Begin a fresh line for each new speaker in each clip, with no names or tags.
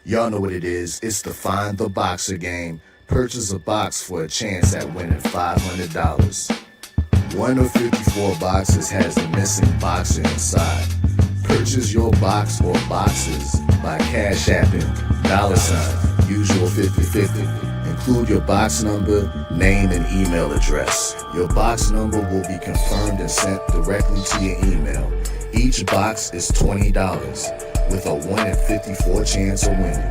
Y'all know what it is. It's the Find the Boxer game. Purchase a box for a chance at winning $500. One of 54 boxes has a missing boxer inside. Purchase your box or boxes by Cash Apping, $, usual 50/50. Include your box number, name, and email address. Your box number will be confirmed and sent directly to your email. Each box is $20, with a 1 in 54 chance of winning.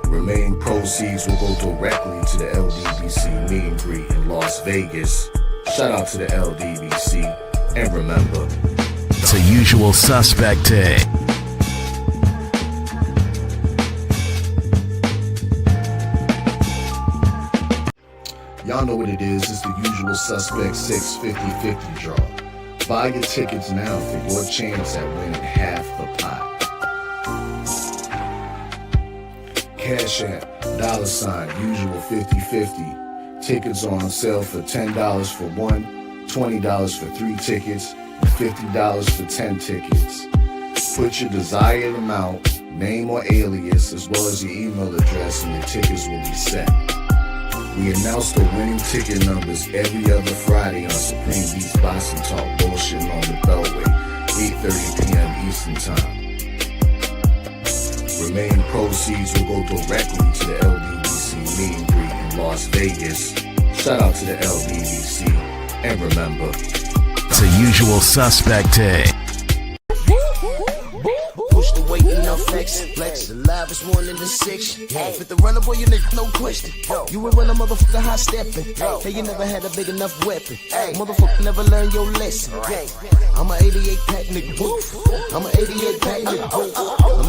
Remaining proceeds will go directly to the LDBC meet and greet in Las Vegas. Shout out to the LDBC, and remember,
it's a usual suspect day.
Y'all know what it is. It's the usual suspect 650-50 draw. Buy your tickets now for your chance at winning half the pot. Cash App, $, usual 50/50. Tickets are on sale for $10 for one, $20 for 3 tickets, and $50 for 10 tickets. Put your desired amount, name or alias, as well as your email address, and your tickets will be set. We announce the winning ticket numbers every other Friday on Supreme Beats Boxing Talk Bullshitting on the Beltway, 8:30 p.m. Eastern Time. Remaining proceeds will go directly to the LDBC meet and greet in Las Vegas. Shout out to the LDBC, and remember,
it's a usual suspect day.
Push the weight and no flex. Flex the live is 1 in the 6. Fit the runner boy, you nigga, no question. You ain't run a motherfucker high stepping. Hey, you never had a big enough weapon. Motherfucker never learned your lesson. I'm a 88 pack nigga. I'm a 88 pack nigga. I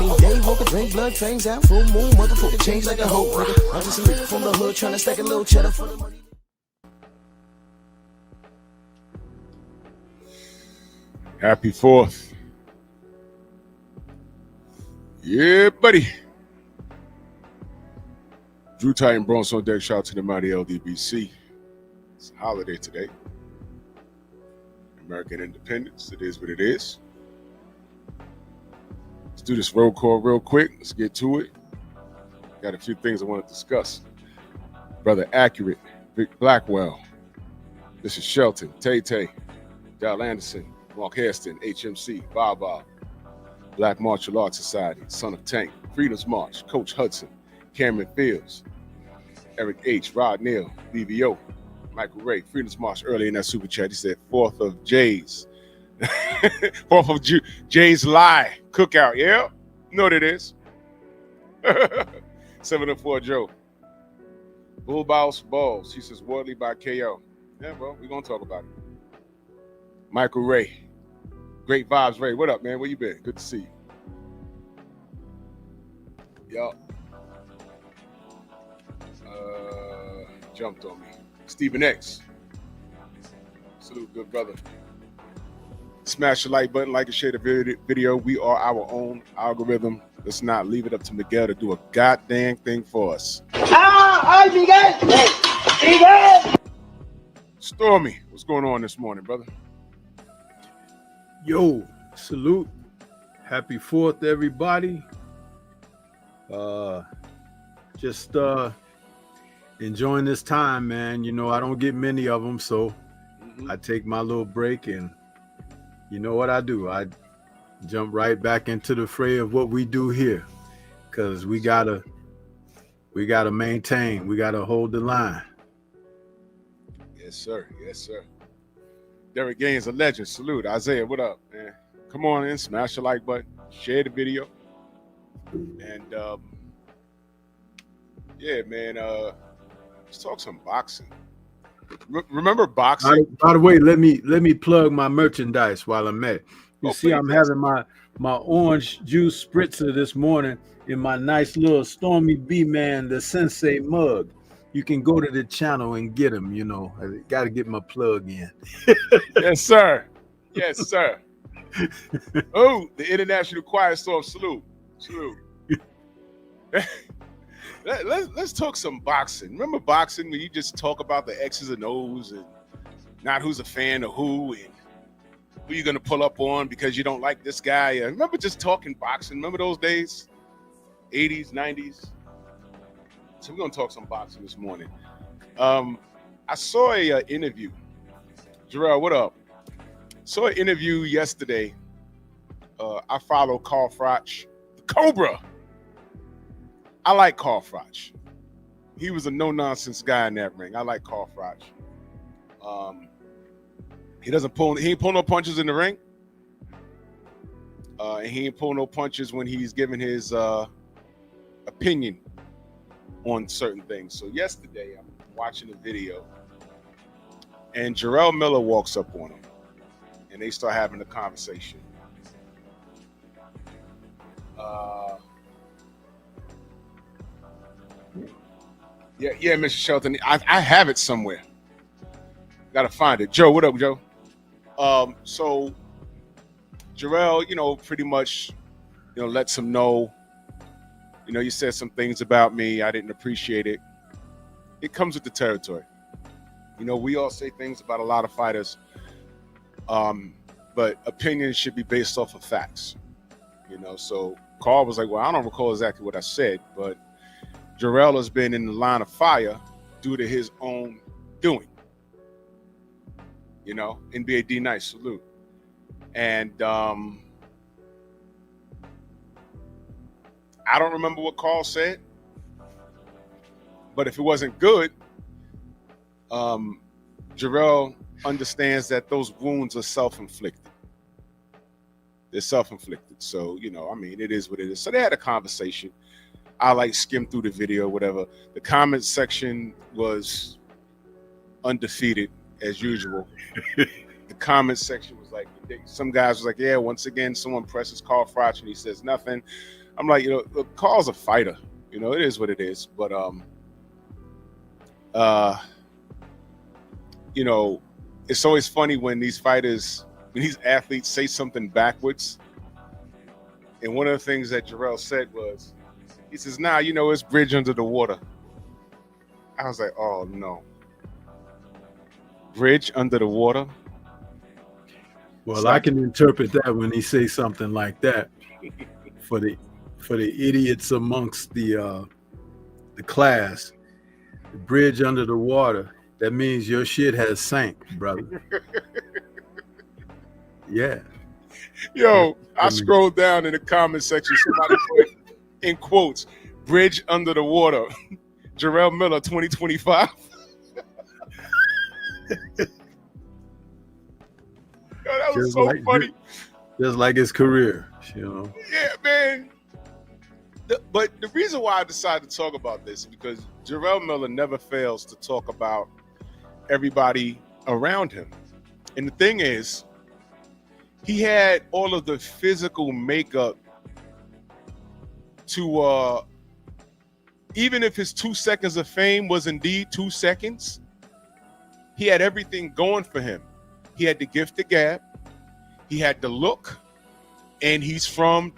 mean, day walker, drink blood, trains out, full moon. Motherfucker change like a hoe, nigga. I'm just a nigga from the hood trying to stack a little cheddar for the money.
Happy 4th. Yeah, buddy. Drew Titan Bronx on deck. Shout out to the mighty LDBC. It's a holiday today. American independence. It is what it is. Let's do this roll call real quick. Let's get to it. Got a few things I want to discuss. Brother Accurate, Vic Blackwell. This is Shelton, Tay-Tay, Dal Anderson, Mark Hairston, HMC, Bob, Black Martial Arts Society, Son of Tank, Freedom's March, Coach Hudson, Cameron Fields, Eric H., Rod Neal, BVO, Michael Ray, Freedom's March. Early in that super chat, he said 4th of Jay's. 4th of Jay's Lie Cookout. Yeah, you know what it is. 704 Joe. Bull Bounce Balls. He says Wardley by KO. Yeah, bro, we're going to talk about it. Michael Ray. Great vibes, Ray. What up, man? Where you been? Good to see you. Yup. Jumped on me. Stephen X. Salute, good brother. Smash the like button, like and share the video. We are our own algorithm. Let's not leave it up to Miguel to do a goddamn thing for us. Miguel! Stormy, what's going on this morning, brother?
Yo, salute. Happy 4th, everybody. Just enjoying this time, man. You know, I don't get many of them, so I take my little break, and you know what I do? I jump right back into the fray of what we do here, because we gotta maintain. We gotta hold the line.
Yes, sir. Yes, sir. Derek Gaines, a legend. Salute. Isaiah, what up, man? Come on in, smash the like button, share the video. And yeah, man, let's talk some boxing. Remember boxing?
By the way, let me plug my merchandise while I'm at it. You see, I'm having my orange juice spritzer this morning in my nice little Stormy B-Man, the Sensei mug. You can go to the channel and get them, you know. I got to get my plug in.
Yes, sir. Yes, sir. Oh, the International Quiet Storm. Salute. Salute. Let's talk some boxing. Remember boxing when you just talk about the X's and O's and not who's a fan of who and who you're going to pull up on because you don't like this guy? Remember just talking boxing? Remember those days? 80s, 90s. So we're gonna talk some boxing this morning. I saw a interview. Jarrell, what up? Saw an interview yesterday. I follow Carl Froch, the Cobra. I like Carl Froch. He was a no-nonsense guy in that ring. I like Carl Froch. He ain't pull no punches in the ring. And he ain't pull no punches when he's giving his opinion on certain things. So yesterday, I'm watching a video, and Jarrell Miller walks up on him, and they start having a conversation. Yeah, Mr. Shelton. I have it somewhere. Gotta find it. Joe, what up, Joe? So Jarrell, pretty much, lets him know, you said some things about me. I didn't appreciate it. It comes with the territory. We all say things about a lot of fighters, but opinions should be based off of facts. So Carl was like, well, I don't recall exactly what I said, but Jarrell has been in the line of fire due to his own doing. NBA D Nice, salute. And I don't remember what Carl said, but if it wasn't good, Jarrell understands that those wounds are self-inflicted. They're self-inflicted. So, it is what it is. So they had a conversation. I skimmed through the video, whatever. The comment section was undefeated as usual. The comment section was like, some guys was like, yeah, once again, someone presses Carl Froch and he says nothing. I'm like, look, Carl's a fighter. It is what it is. But, it's always funny when these athletes say something backwards. And one of the things that Jarrell said was, he says, it's bridge under the water. I was like, oh, no. Bridge under the water?
Well, I can interpret that when he says something like that for the idiots amongst the class. The bridge under the water, that means your shit has sank, brother. Yeah.
Yo, I scrolled down in the comment section. Somebody put in quotes, bridge under the water. Jarrell Miller, 2025. Yo, that was so funny.
Just like his career,
Yeah, man. But the reason why I decided to talk about this is because Jarrell Miller never fails to talk about everybody around him. And the thing is, he had all of the physical makeup to, even if his 2 seconds of fame was indeed 2 seconds, he had everything going for him. He had the gift of gab, he had the look, and he's from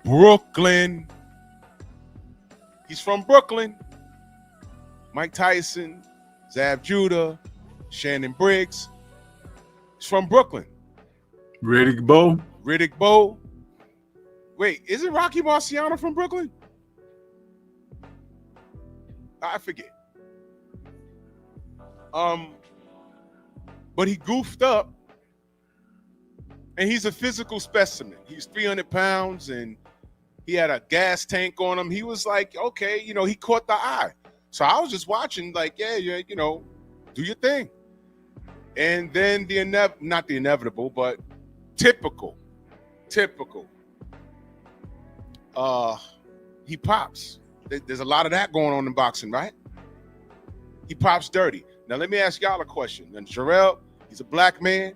Brooklyn. He's from Brooklyn. Mike Tyson, Zab Judah, Shannon Briggs. He's from Brooklyn.
Riddick Bowe.
Wait, isn't Rocky Marciano from Brooklyn? I forget. But he goofed up, and he's a physical specimen. He's 300 pounds, and he had a gas tank on him. He was like, okay, he caught the eye. So I was just watching, like, yeah, do your thing. And then not the inevitable, but typical. He pops. There's a lot of that going on in boxing, right? He pops dirty. Now, let me ask y'all a question. And Jarrell, he's a black man.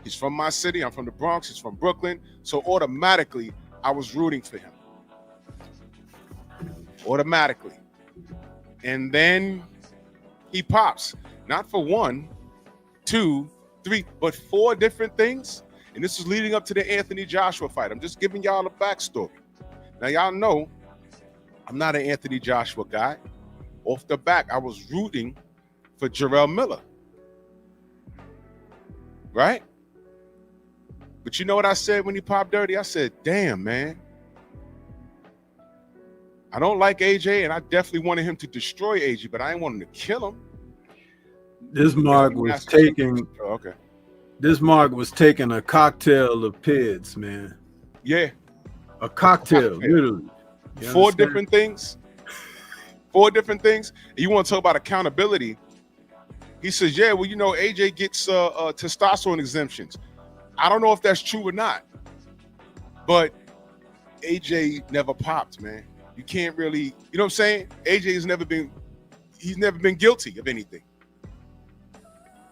He's from my city. I'm from the Bronx. He's from Brooklyn. So automatically, I was rooting for him. Automatically. And then he pops. Not for 1, 2, 3, but 4 different things. And this is leading up to the Anthony Joshua fight. I'm just giving y'all a backstory. Now, y'all know I'm not an Anthony Joshua guy. Off the back, I was rooting for Jarrell Miller. Right? But you know what I said when he popped dirty? I said, damn, man. I don't like AJ, and I definitely wanted him to destroy AJ, but I didn't want him to kill him.
This mark was taking.
Oh, okay.
This mark was taking a cocktail of PIDs, man.
Yeah.
A cocktail. Literally.
Four different things. You want to talk about accountability? He says, yeah, well, AJ gets testosterone exemptions. I don't know if that's true or not, but AJ never popped, man. You can't really, you know what I'm saying? AJ he's never been guilty of anything.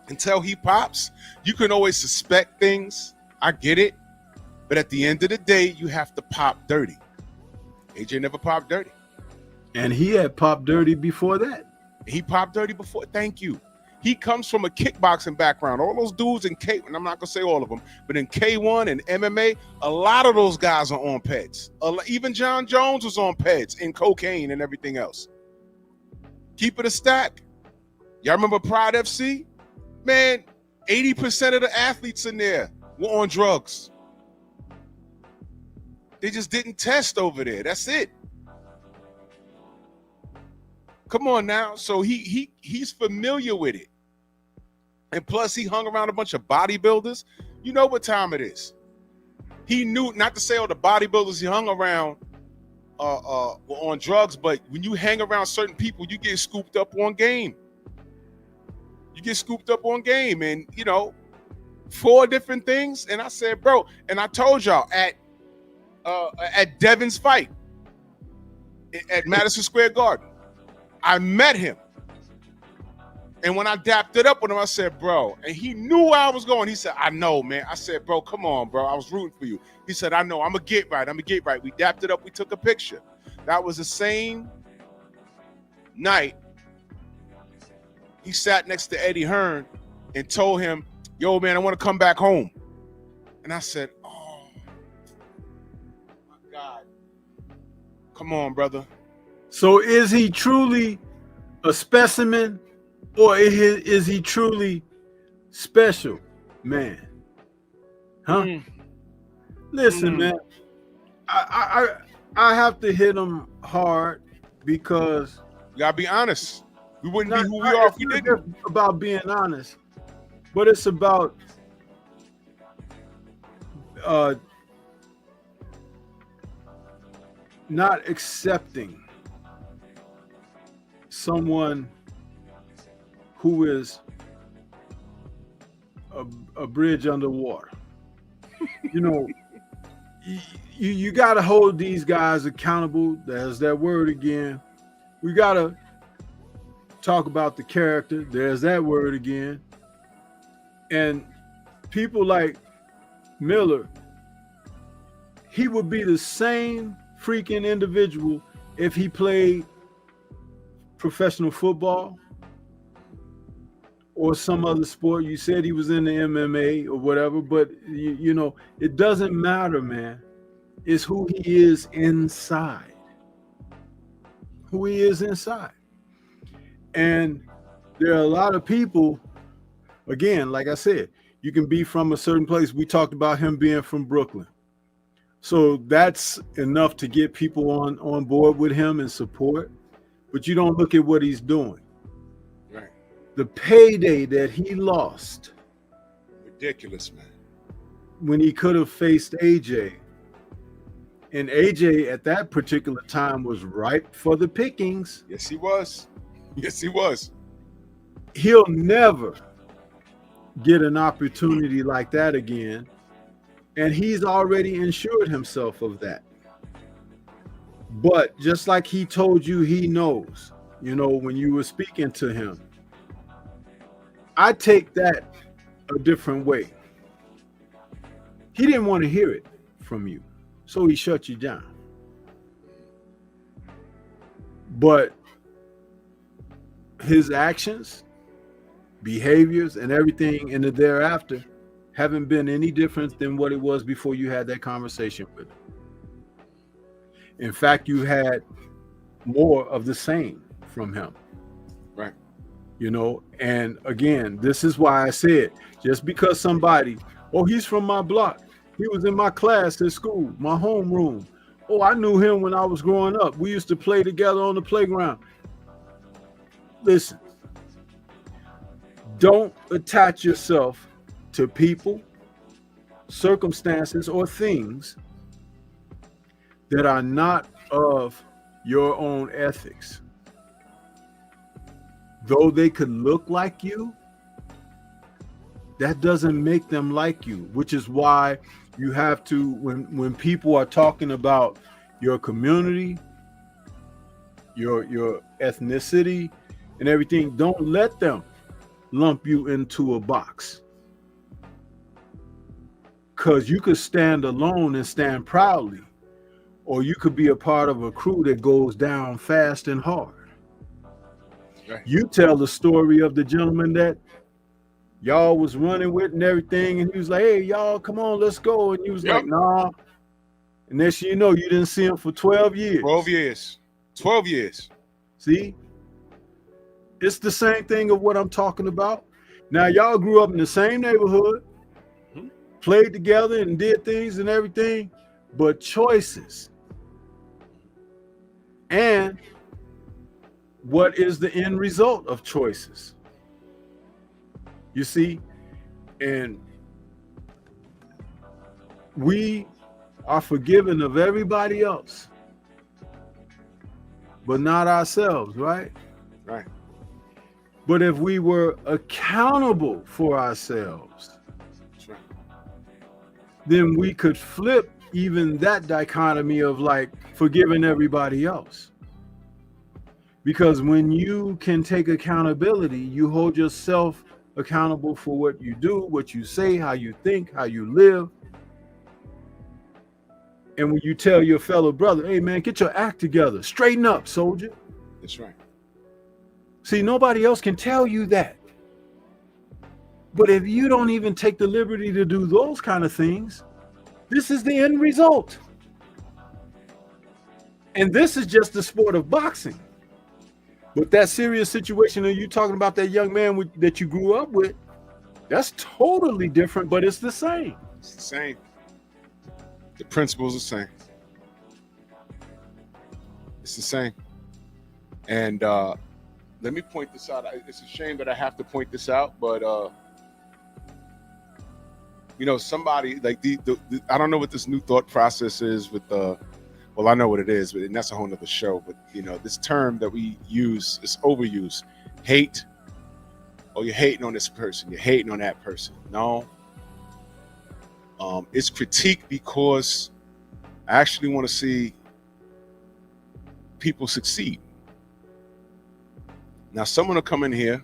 Until he pops, you can always suspect things. I get it. But at the end of the day, you have to pop dirty. AJ never popped dirty.
And he had popped dirty before that.
He popped dirty before. Thank you. He comes from a kickboxing background. All those dudes in K, and I'm not going to say all of them, but in K1 and MMA, a lot of those guys are on peds. Even John Jones was on peds and cocaine and everything else. Keep it a stack. Y'all remember Pride FC? Man, 80% of the athletes in there were on drugs. They just didn't test over there. That's it. Come on now. So he's familiar with it. And plus, he hung around a bunch of bodybuilders. You know what time it is. He knew, not to say all the bodybuilders he hung around were on drugs, but when you hang around certain people, you get scooped up on game. And, 4 different things. And I said, bro, and I told y'all at Devin's fight at Madison Square Garden, I met him. And when I dapped it up with him, I said, bro, and he knew where I was going. He said, I know, man. I said, bro, come on, bro. I was rooting for you. He said, I know. I'm going to get right. We dapped it up. We took a picture. That was the same night he sat next to Eddie Hearn and told him, yo, man, I want to come back home. And I said, oh, my God. Come on, brother.
So is he truly a specimen, or is he truly special, man? Huh? Listen, man, I have to hit him hard because
you gotta be honest. We wouldn't be who we are if we didn't.
It's about being honest, but it's about not accepting someone who is a bridge underwater. You got to hold these guys accountable. There's that word again. We got to talk about the character. There's that word again. And people like Miller, he would be the same freaking individual if he played professional football or some other sport. You said he was in the MMA or whatever, but it doesn't matter, man. It's who he is inside. Who he is inside. And there are a lot of people, again, like I said, you can be from a certain place. We talked about him being from Brooklyn. So that's enough to get people on board with him and support. But you don't look at what he's doing.
Right.
The payday that he lost.
Ridiculous, man.
When he could have faced AJ. And AJ at that particular time was ripe for the pickings.
Yes, he was. Yes, he was.
He'll never get an opportunity like that again. And he's already insured himself of that. But just like he told you he knows, when you were speaking to him, I take that a different way. He didn't want to hear it from you, so he shut you down. But his actions, behaviors, and everything in the thereafter haven't been any different than what it was before you had that conversation with him. In fact, you had more of the same from him.
Right.
And again, this is why I said, just because somebody, he's from my block, he was in my class at school, my homeroom, Oh, I knew him when I was growing up. We used to play together on the playground. Listen, don't attach yourself to people, circumstances, or things that are not of your own ethics. Though they could look like you, that doesn't make them like you, which is why you have to, when people are talking about your community, your ethnicity and everything, don't let them lump you into a box. Because you could stand alone and stand proudly, or you could be a part of a crew that goes down fast and hard.
Right.
You tell the story of the gentleman that y'all was running with and everything, and he was like, hey, y'all, come on, let's go. And you was like, nah. And next thing you know, you didn't see him for 12 years.
12 years. 12 years.
See? It's the same thing of what I'm talking about. Now, y'all grew up in the same neighborhood, played together and did things and everything, but choices. And what is the end result of choices? You see? And we are forgiven of everybody else, but not ourselves, right?
Right.
But if we were accountable for ourselves,
That's right.
then we could flip even that dichotomy of like forgiving everybody else. Because when you can take accountability, you hold yourself accountable for what you do, what you say, how you think, how you live. And when you tell your fellow brother, hey man, get your act together, straighten up, soldier.
That's right.
See, nobody else can tell you that. But if you don't even take the liberty to do those kind of things, this is the end result. And this is just the sport of boxing. But that serious situation that you're talking about, that young man that you grew up with, that's totally different, but it's the same.
It's the same. The principle's the same. It's the same. And let me point this out. It's a shame that I have to point this out, but you know, somebody like the I don't know what this new thought process is with the. Well, I know what it is, and that's a whole nother show. But you know, this term that we use is overused. Hate. Oh, you're hating on this person. You're hating on that person. No. It's critique because I actually want to see people succeed. Now, someone will come in here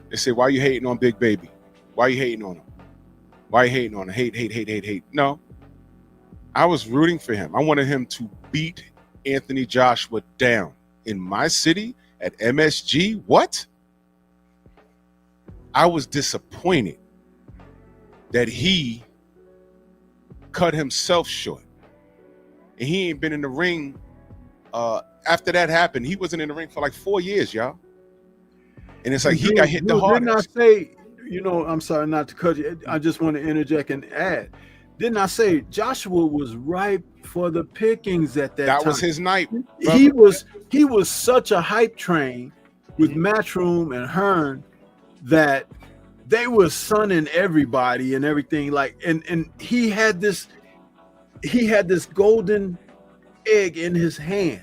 and say, why are you hating on Big Baby? Why are you hating on him? Why are you hating on him? Hate. No. I was rooting for him. I wanted him to beat Anthony Joshua down in my city at MSG. What? I was disappointed that he cut himself short. And he ain't been in the ring. After that happened, he wasn't in the ring for like 4 years, y'all. And it's like he got hit the hardest.
Didn't I say, you know, I'm sorry not to cut you. I just want to interject and add. Didn't I say Joshua was ripe for the pickings at that time?
That was his night.
He was such a hype train with Matchroom and Hearn that they were sunning everybody and everything. Like, and he had this golden egg in his hand.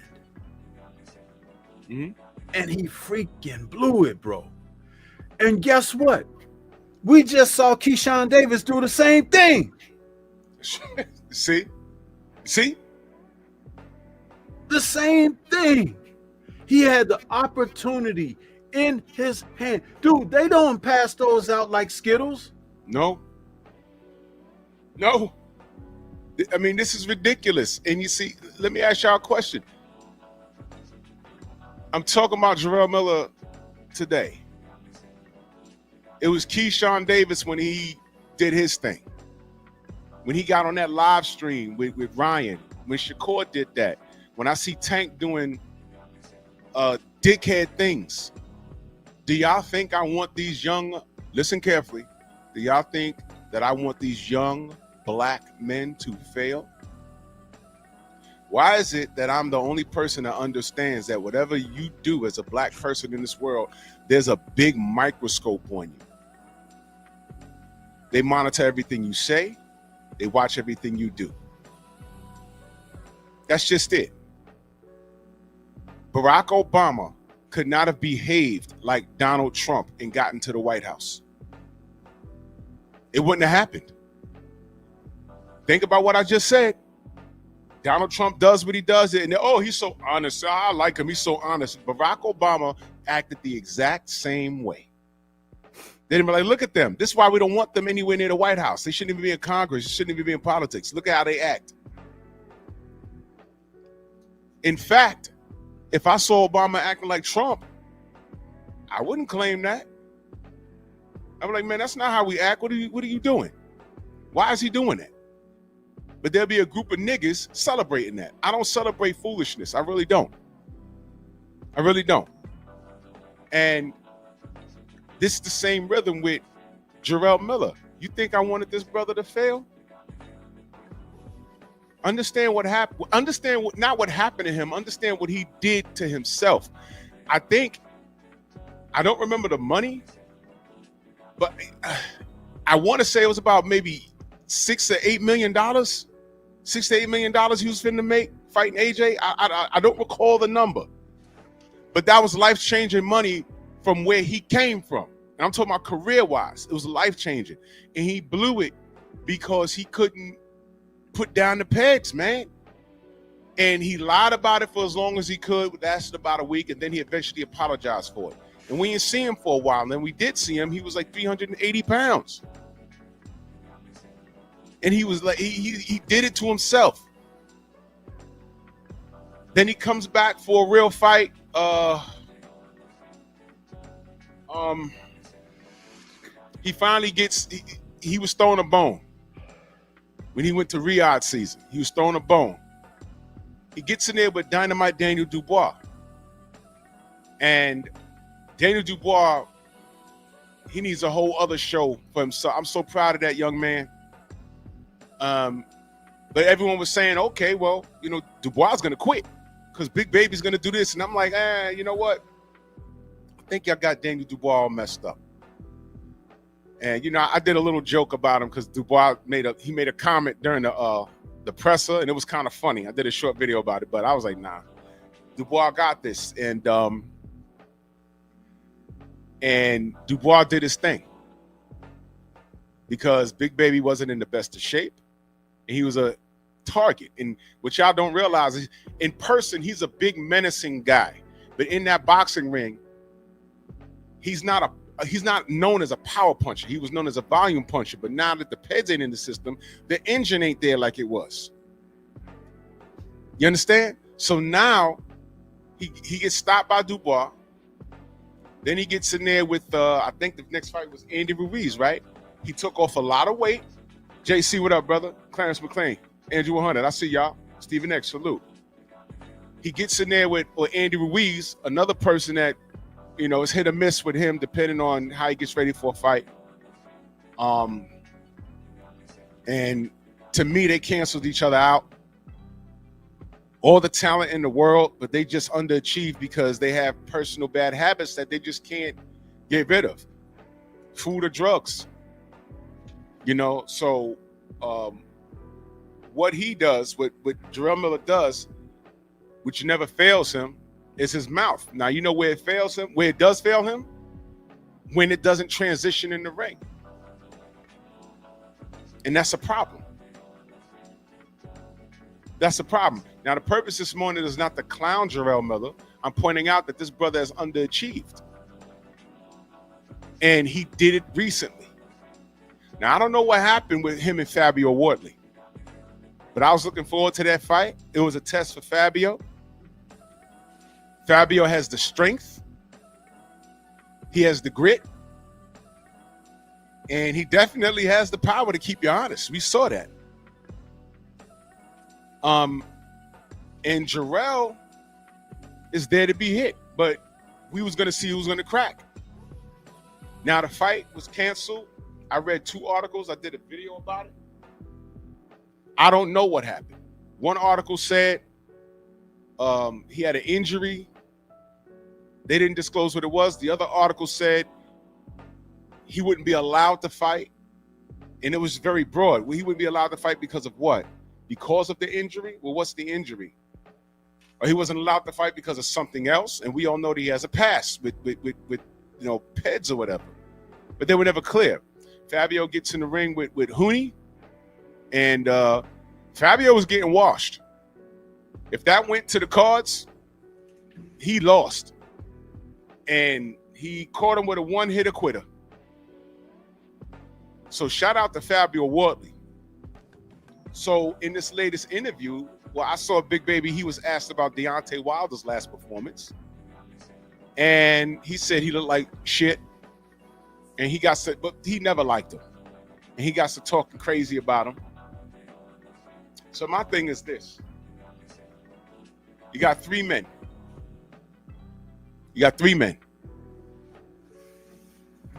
Mm-hmm.
And he freaking blew it, bro. And guess what? We just saw Keyshawn Davis do the same thing.
See?
The same thing. He had the opportunity in his hand. Dude, they don't pass those out like Skittles.
No. I mean, this is ridiculous. And you see, let me ask y'all a question. I'm talking about Jarrell Miller today. It was Keyshawn Davis when he did his thing. When he got on that live stream with Ryan, when Shakur did that, when I see Tank doing dickhead things, do y'all think I want these young, listen carefully, do y'all think that I want these young black men to fail? Why is it that I'm the only person that understands that whatever you do as a black person in this world, there's a big microscope on you? They monitor everything you say. They watch everything you do. That's just it. Barack Obama could not have behaved like Donald Trump and gotten to the White House. It wouldn't have happened. Think about what I just said. Donald Trump does what he does, and oh, he's so honest. I like him. He's so honest. Barack Obama acted the exact same way. They'd be like, look at them. This is why we don't want them anywhere near the White House. They shouldn't even be in Congress. They shouldn't even be in politics. Look at how they act. In fact, if I saw Obama acting like Trump, I wouldn't claim that. I'm like, man, that's not how we act. What are you doing? Why is he doing that? But there'll be a group of niggas celebrating that. I don't celebrate foolishness. I really don't. I really don't. And this is the same rhythm with Jarrell Miller. You think I wanted this brother to fail? Understand what happened. Understand what, not what happened to him. Understand what he did to himself. I don't remember the money, but I want to say it was about maybe $6 to $8 million. $6 to $8 million he was finna make fighting AJ. I don't recall the number, but that was life-changing money from where he came from. And I'm talking about career-wise. It was life-changing. And he blew it because he couldn't put down the pegs, man. And he lied about it for as long as he could. It lasted about a week, and then he eventually apologized for it. And we didn't see him for a while. And then we did see him. He was like 380 pounds. And he was like, he did it to himself. Then he comes back for a real fight. He finally gets, he was throwing a bone. When he went to Riyadh season, he was throwing a bone. He gets in there with Dynamite Daniel Dubois. And Daniel Dubois, he needs a whole other show for himself. I'm so proud of that young man. But everyone was saying, okay, well, you know, Dubois is going to quit because Big Baby's going to do this. And I'm like, you know what? I think y'all got Daniel Dubois all messed up. And, you know, I did a little joke about him because Dubois made a comment during the presser, and it was kind of funny. I did a short video about it, but I was like, nah, Dubois got this. And Dubois did his thing because Big Baby wasn't in the best of shape. And he was a target. And what y'all don't realize is in person, he's a big menacing guy. But in that boxing ring, he's not known as a power puncher. He was known as a volume puncher. But now that the peds ain't in the system, the engine ain't there like it was. You understand? So now he gets stopped by Dubois. Then he gets in there with, I think the next fight was Andy Ruiz, right? He took off a lot of weight. JC, what up, brother? Clarence McLean, Andrew 100. I see y'all. Stephen X, salute. He gets in there with Andy Ruiz, another person that, you know, it's hit or miss with him depending on how he gets ready for a fight. And to me, they canceled each other out. All the talent in the world, but they just underachieve because they have personal bad habits that they just can't get rid of. Food or drugs. You know, so what he does, what Jarrell Miller does, which never fails him, is his mouth. Now, you know where it fails him, where it does fail him? When it doesn't transition in the ring. And that's a problem. That's a problem. Now, the purpose this morning is not to clown Jarrell Miller. I'm pointing out that this brother has underachieved. And he did it recently. Now, I don't know what happened with him and Fabio Wardley, but I was looking forward to that fight. It was a test for Fabio. Fabio has the strength. He has the grit. And he definitely has the power to keep you honest. We saw that. And Jarrell is there to be hit, but we was going to see who's going to crack. Now, the fight was canceled. I read 2 articles. I did a video about it. I don't know what happened. One article said He had an injury. They didn't disclose what it was. The other article said he wouldn't be allowed to fight. And it was very broad. Well, he wouldn't be allowed to fight because of what? Because of the injury? Well, what's the injury? Or he wasn't allowed to fight because of something else. And we all know that he has a past with PEDs or whatever. But they were never clear. Fabio gets in the ring with Huni, and Fabio was getting washed. If that went to the cards, he lost. And he caught him with a one-hitter quitter. So shout out to Fabio Wardley. So in this latest interview, well, I saw Big Baby. He was asked about Deontay Wilder's last performance. And he said he looked like shit. And he got to, but he never liked him. And he got to talking crazy about him. So my thing is this. You got three men.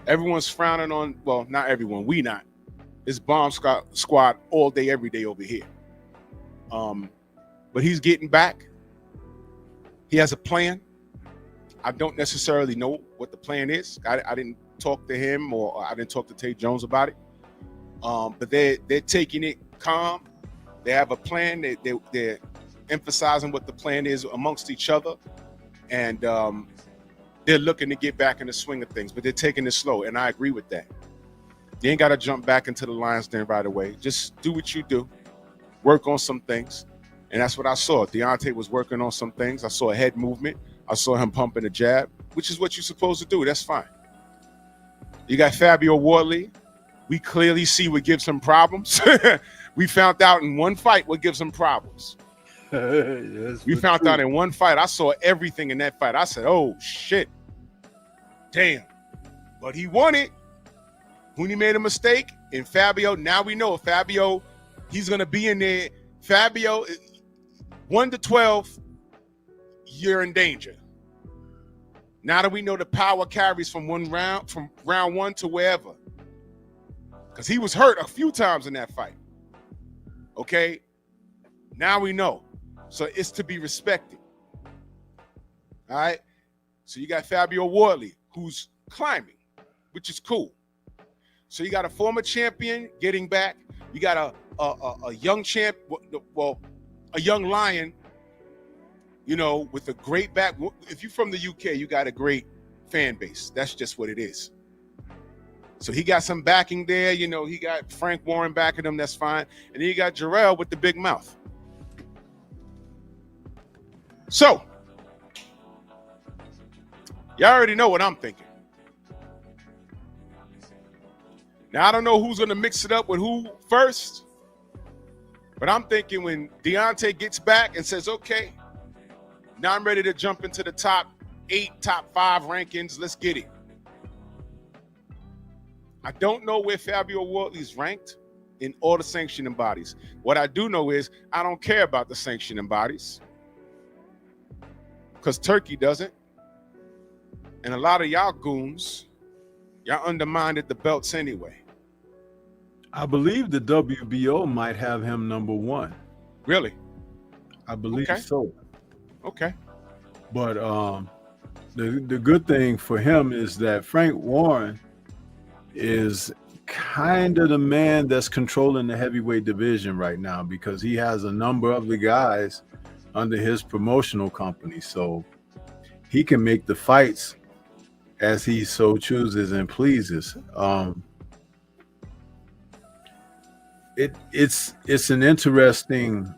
Everyone's frowning on, well, not everyone, we not. It's bomb squad all day, every day over here. But he's getting back. He has a plan. I don't necessarily know what the plan is. I didn't talk to him, or I didn't talk to Tate Jones about it. But they're taking it calm. They have a plan. They're emphasizing what the plan is amongst each other. And they're looking to get back in the swing of things, but they're taking it slow. And I agree with that. You ain't got to jump back into the lion's den right away. Just do what you do. Work on some things. And that's what I saw. Deontay was working on some things. I saw a head movement. I saw him pumping a jab, which is what you're supposed to do. That's fine. You got Fabio Wardley. We clearly see what gives him problems. We found out in one fight what gives him problems.
Yes,
we found out in one fight. I saw everything in that fight. I said, oh, shit. Damn. But he won it. Huni made a mistake. And Fabio, now we know Fabio, he's going to be in there. Fabio, 1 to 12, you're in danger. Now that we know the power carries from round one to wherever. Because he was hurt a few times in that fight. Okay? Now we know. So it's to be respected. All right? So you got Fabio Wardley, who's climbing, which is cool. So you got a former champion getting back. You got a young champ, well, a young lion, you know, with a great back. If you're from the UK, you got a great fan base. That's just what it is. So he got some backing there. You know, he got Frank Warren backing him. That's fine. And then you got Jarrell with the big mouth. So, y'all already know what I'm thinking. Now, I don't know who's going to mix it up with who first, but I'm thinking when Deontay gets back and says, okay, now I'm ready to jump into the top 8, top 5 rankings. Let's get it. I don't know where Fabio Wardley's ranked in all the sanctioning bodies. What I do know is I don't care about the sanctioning bodies because Turkey doesn't. And a lot of y'all goons, y'all undermined the belts anyway.
I believe the WBO might have him number 1.
Really?
I believe
Okay.
so.
Okay.
But the good thing for him is that Frank Warren is kind of the man that's controlling the heavyweight division right now because he has a number of the guys under his promotional company. So he can make the fights as he so chooses and pleases. It's an interesting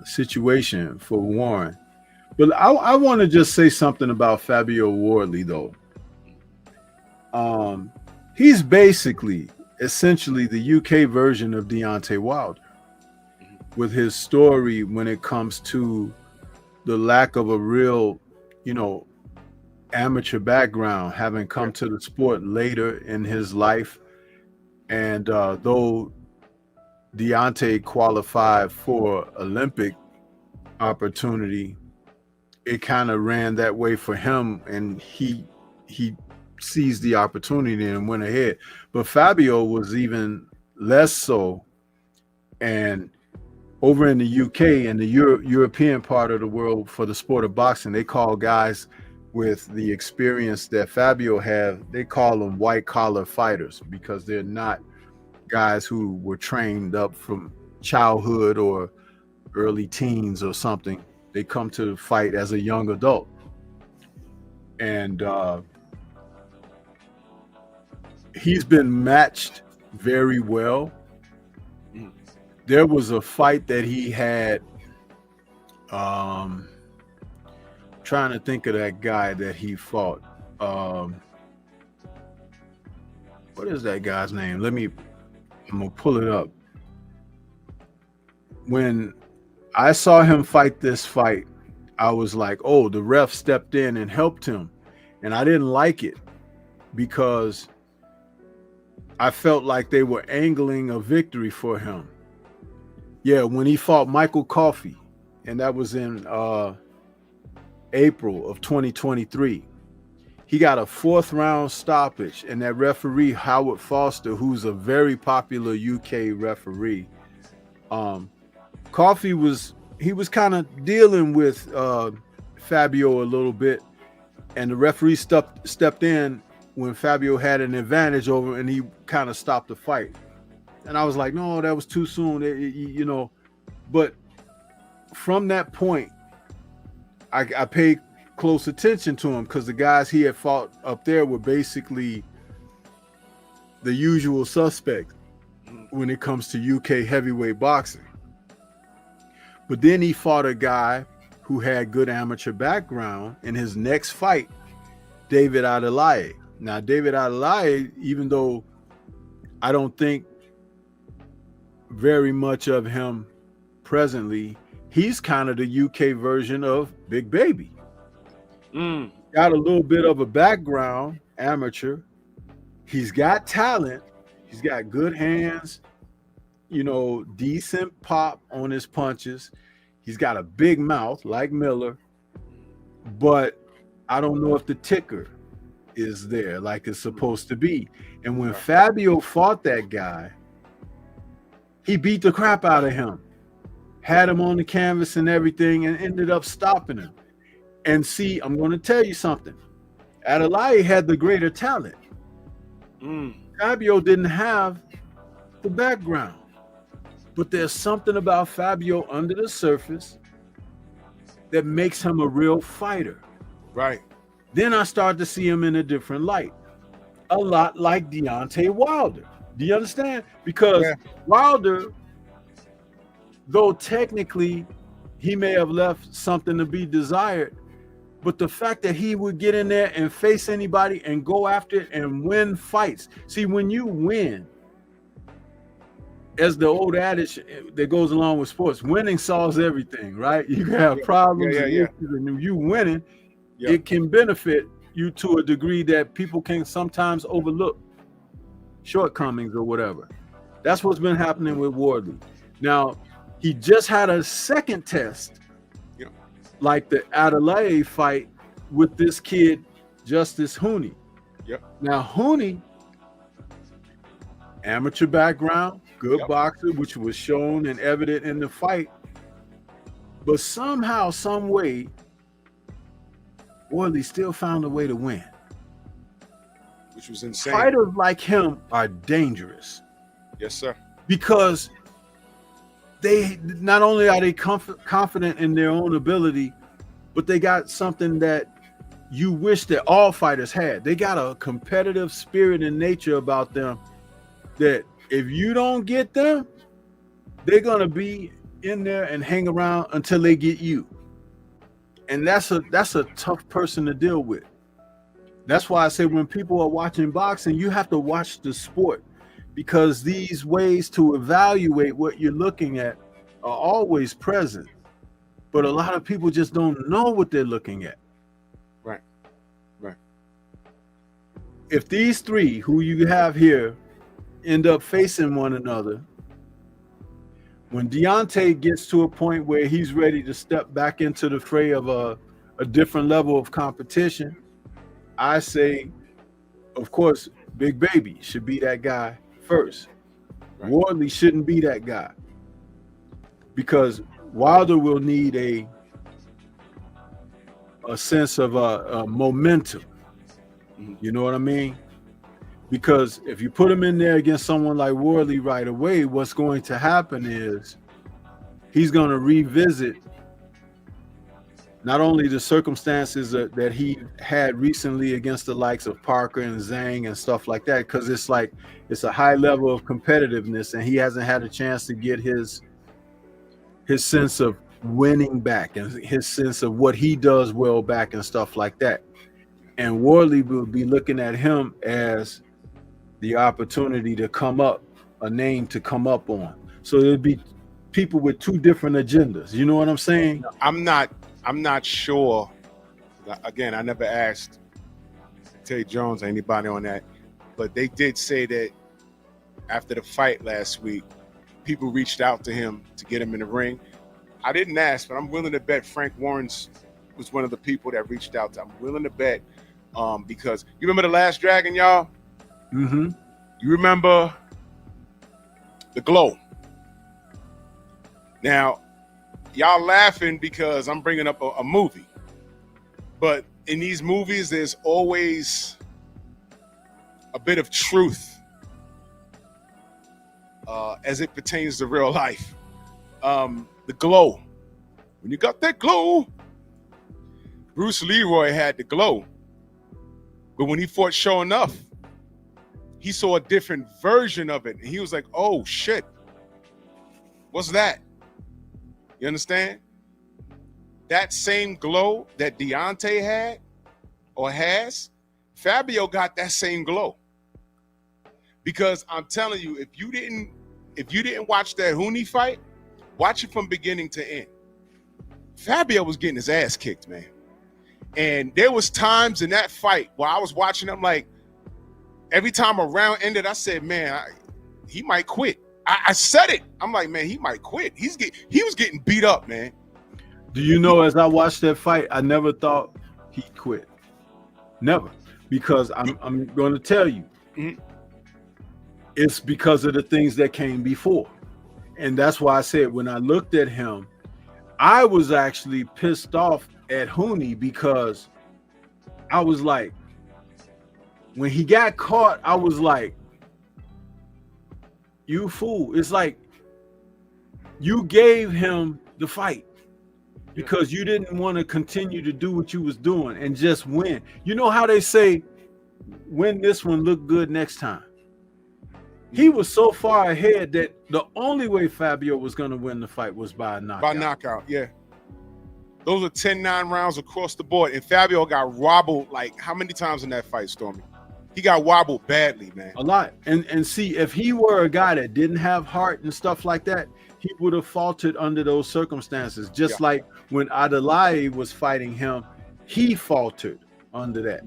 situation for Warren. But I want to just say something about Fabio Wardley, though. He's basically, essentially, the UK version of Deontay Wilder with his story when it comes to the lack of a real, amateur background, having come to the sport later in his life. And though Deontay qualified for Olympic opportunity, it kind of ran that way for him, and he seized the opportunity and went ahead. But Fabio was even less so, and over in the UK and the European part of the world for the sport of boxing, they call guys with the experience that Fabio had, they call them white collar fighters, because they're not guys who were trained up from childhood or early teens or something. They come to the fight as a young adult. And he's been matched very well. There was a fight that he had, trying to think of that guy that he fought. What is that guy's name? I'm gonna pull it up. When I saw him fight this fight, I was like, oh, the ref stepped in and helped him. And I didn't like it because I felt like they were angling a victory for him. Yeah, when he fought Michael Coffey, and that was in April of 2023, he got a 4th round stoppage, and that referee, Howard Foster, who's a very popular UK referee, Coffey was kind of dealing with Fabio a little bit, and the referee stepped in when Fabio had an advantage over, and he kind of stopped the fight. And I was like, no, that was too soon, you know. But from that point, I paid close attention to him, because the guys he had fought up there were basically the usual suspects when it comes to UK heavyweight boxing. But then he fought a guy who had good amateur background in his next fight, David Adelaide. Now, David Adelaide, even though I don't think very much of him presently, he's kind of the UK version of Big Baby. Got a little bit of a background, amateur. He's got talent. He's got good hands, you know, decent pop on his punches. He's got a big mouth like Miller, but I don't know if the ticker is there like it's supposed to be. And when Fabio fought that guy, he beat the crap out of him, had him on the canvas and everything, and ended up stopping him. And see, I'm going to tell you something. Adelaide had the greater talent. Fabio didn't have the background. But there's something about Fabio under the surface that makes him a real fighter.
Right.
Then I started to see him in a different light. A lot like Deontay Wilder. Do you understand? Because Wilder, though technically he may have left something to be desired, but the fact that he would get in there and face anybody and go after it and win fights. See, when you win, as the old adage that goes along with sports, winning solves everything, right? You can have problems and issues, and if you winning, it can benefit you to a degree that people can sometimes overlook shortcomings or whatever. That's what's been happening with Wardley. Now, he just had a second test, like the Adelaide fight with this kid, Justice Hooney. Now, Hooney, amateur background, good boxer, which was shown and evident in the fight. But somehow, some way, Wardley still found a way to win.
Which was insane.
Fighters like him are dangerous.
Yes, sir.
Because they not only are they confident in their own ability, but they got something that you wish that all fighters had. They got a competitive spirit and nature about them that if you don't get them, they're gonna be in there and hang around until they get you. And that's a tough person to deal with. That's why I say when people are watching boxing, you have to watch the sport, because these ways to evaluate what you're looking at are always present. But a lot of people just don't know what they're looking at.
Right. Right.
If these three who you have here end up facing one another, when Deontay gets to a point where he's ready to step back into the fray of a different level of competition, I say, of course, Big Baby should be that guy first. Right. Wardley shouldn't be that guy. because Wilder will need a sense of momentum. You know what I mean? Because if you put him in there against someone like Wardley right away, what's going to happen is he's going to revisit not only the circumstances that he had recently against the likes of Parker and Zhang and stuff like that, because it's a high level of competitiveness, and he hasn't had a chance to get his sense of winning back and his sense of what he does well back and stuff like that. And Wardley will be looking at him as the opportunity to come up, a name to come up on. So there'd be people with two different agendas. You know what I'm saying?
I'm not sure. Again, I never asked Tay Jones or anybody on that, but they did say that after the fight last week, people reached out to him to get him in the ring. I didn't ask, but I'm willing to bet Frank Warren's was one of the people that reached out to him. I'm willing to bet because you remember The Last Dragon, y'all?
Mm-hmm.
You remember The Glow. Now, y'all laughing because I'm bringing up a movie. But in these movies, there's always a bit of truth as it pertains to real life. The Glow. When you got that glow, Bruce Leroy had the glow. But when he fought Sure Enough, he saw a different version of it. And he was like, oh, shit. What's that? You understand? That same glow that Deontay had or has, Fabio got that same glow. Because I'm telling you, if you didn't watch that Huni fight, watch it from beginning to end. Fabio was getting his ass kicked, man. And there was times in that fight where I was watching him, like, every time a round ended, I said, man, he might quit. I said it. I'm like, man, he might quit. He was getting beat up, man.
Do you know, as I watched that fight, I never thought he'd quit. Never. Because I'm going to tell you, it's because of the things that came before. And that's why I said when I looked at him, I was actually pissed off at Huni because I was like, when he got caught, I was like, you fool. It's like you gave him the fight because you didn't want to continue to do what you was doing and just win. You know how they say, win this one, look good next time. He was so far ahead that the only way Fabio was going to win the fight was by a knockout.
By knockout, yeah. Those are 10-9 rounds across the board. And Fabio got wobbled like how many times in that fight, Stormy? He got wobbled badly, man.
A lot. And see, if he were a guy that didn't have heart and stuff like that, he would have faltered under those circumstances. Just like when Adelaide was fighting him, he faltered under that.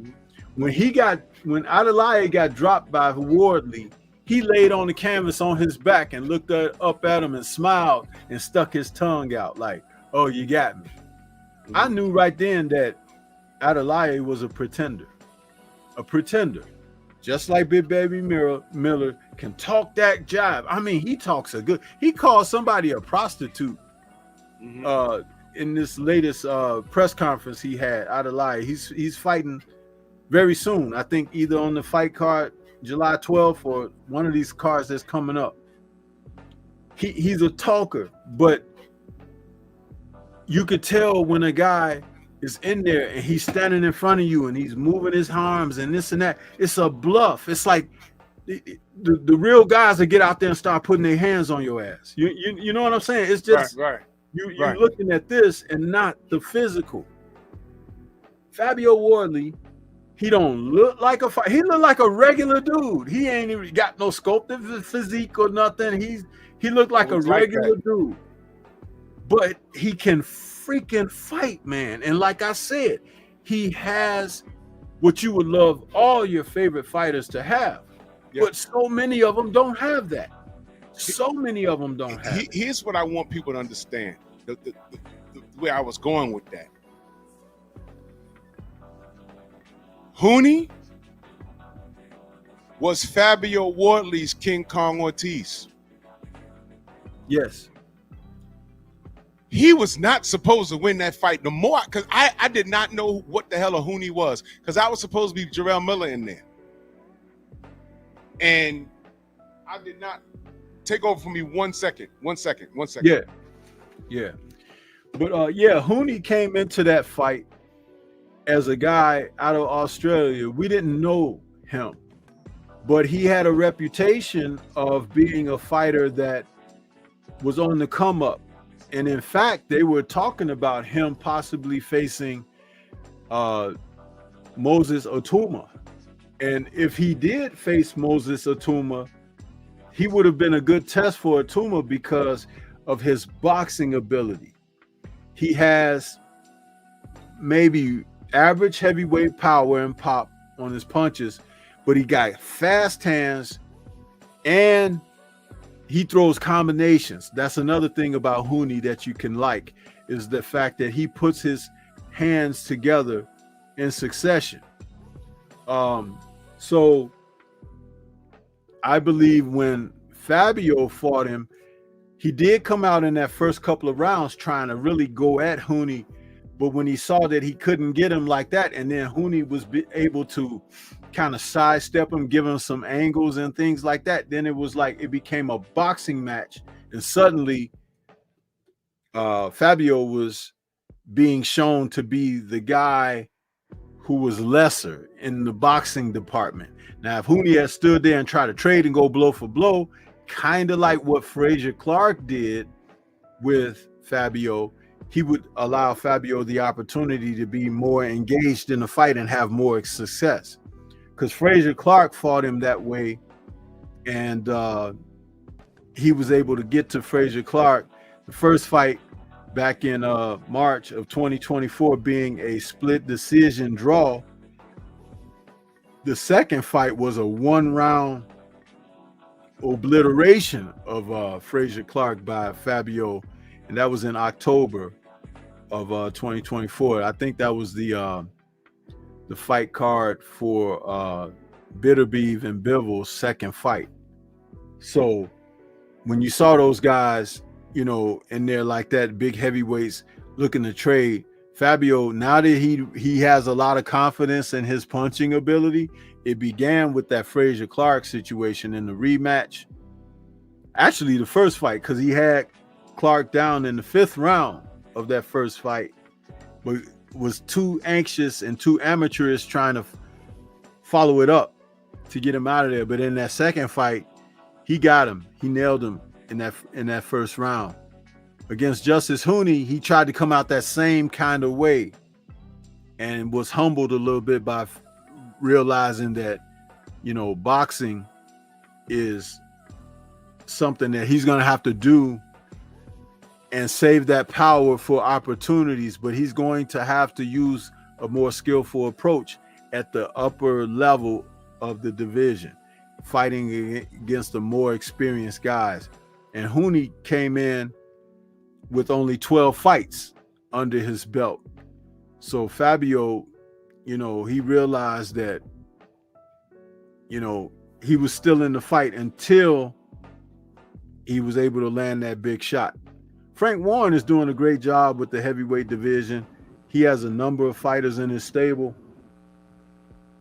When Adelaide got dropped by Wardley, he laid on the canvas on his back and looked up at him and smiled and stuck his tongue out like, oh, you got me. I knew right then that Adelaide was a pretender. A pretender. Just like Big Baby Miller can talk that jive. I mean, he talks a good. He called somebody a prostitute in this latest press conference he had. Adelaide. He's fighting very soon. I think either on the fight card July 12th or one of these cards that's coming up. He's a talker, but you could tell when a guy is in there and he's standing in front of you and he's moving his arms and this and that. It's a bluff. It's like the real guys that get out there and start putting their hands on your ass. You know what I'm saying? It's just you're looking at this and not the physical. Fabio Wardley, he don't look like a fight. He look like a regular dude. He ain't even got no sculpted physique or nothing. He looked like a regular dude. But he can freaking fight, man. And like I said, he has what you would love all your favorite fighters to have. Yep. But so many of them don't have that. So many of them don't have it.
Here's what I want people to understand. The way I was going with that. Huni was Fabio Wardley's King Kong Ortiz.
Yes.
he was not supposed to win that fight. The more, because I did not know what the hell a Huni was, because I was supposed to be Jarrell Miller in there. And I did not take over for me 1 second.
Yeah. But Huni came into that fight as a guy out of Australia. We didn't know him, but he had a reputation of being a fighter that was on the come up. And in fact, they were talking about him possibly facing Moses Otuma. And if he did face Moses Otuma, he would have been a good test for Otuma because of his boxing ability. He has maybe average heavyweight power and pop on his punches, but he got fast hands and he throws combinations. That's another thing about Huni that you can like, is the fact that he puts his hands together in succession. So I believe when Fabio fought him, he did come out in that first couple of rounds trying to really go at Huni, but when he saw that he couldn't get him like that, and then Huni was able to kind of sidestep him, give him some angles and things like that, then it was like it became a boxing match, and suddenly Fabio was being shown to be the guy who was lesser in the boxing department. Now, if Huni had stood there and tried to trade and go blow for blow, kind of like what Frazier Clark did with Fabio, he would allow Fabio the opportunity to be more engaged in the fight and have more success. Because Frazier Clark fought him that way, and he was able to get to Frazier Clark. The first fight back in March of 2024 being a split decision draw. The second fight was a 1-round obliteration of Frazier Clark by Fabio, and that was in October of 2024. I think that was the fight card for Bitterbeef and Bivol's second fight. So when you saw those guys, you know, in there like that, big heavyweights looking to trade, Fabio, now that he has a lot of confidence in his punching ability, it began with that Frazier Clark situation in the rematch. Actually, the first fight, because he had Clark down in the 5th round of that first fight, but was too anxious and too amateurish trying to follow it up to get him out of there. But in that second fight, he got him. He nailed him in that first round. Against Justice Huni, he tried to come out that same kind of way and was humbled a little bit by realizing that, you know, boxing is something that he's going to have to do and save that power for opportunities, but he's going to have to use a more skillful approach at the upper level of the division, fighting against the more experienced guys. And Huni came in with only 12 fights under his belt. So Fabio, you know, he realized that, you know, he was still in the fight until he was able to land that big shot. Frank Warren is doing a great job with the heavyweight division. He has a number of fighters in his stable.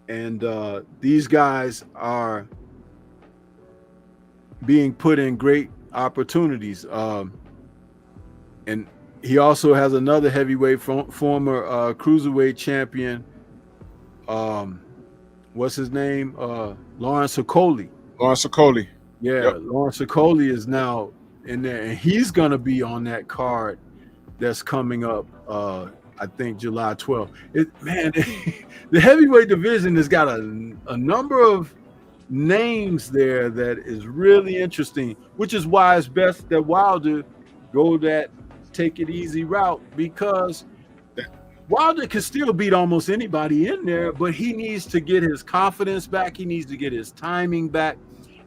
And these guys are being put in great opportunities. And he also has another heavyweight former cruiserweight champion. What's his name? Lawrence Okoli.
Lawrence Okoli.
Yeah, yep. Lawrence Okoli is now in there, and he's going to be on that card that's coming up, I think, July 12th. Man, the heavyweight division has got a number of names there that is really interesting, which is why it's best that Wilder go that take it easy route, because Wilder can still beat almost anybody in there, but he needs to get his confidence back. He needs to get his timing back.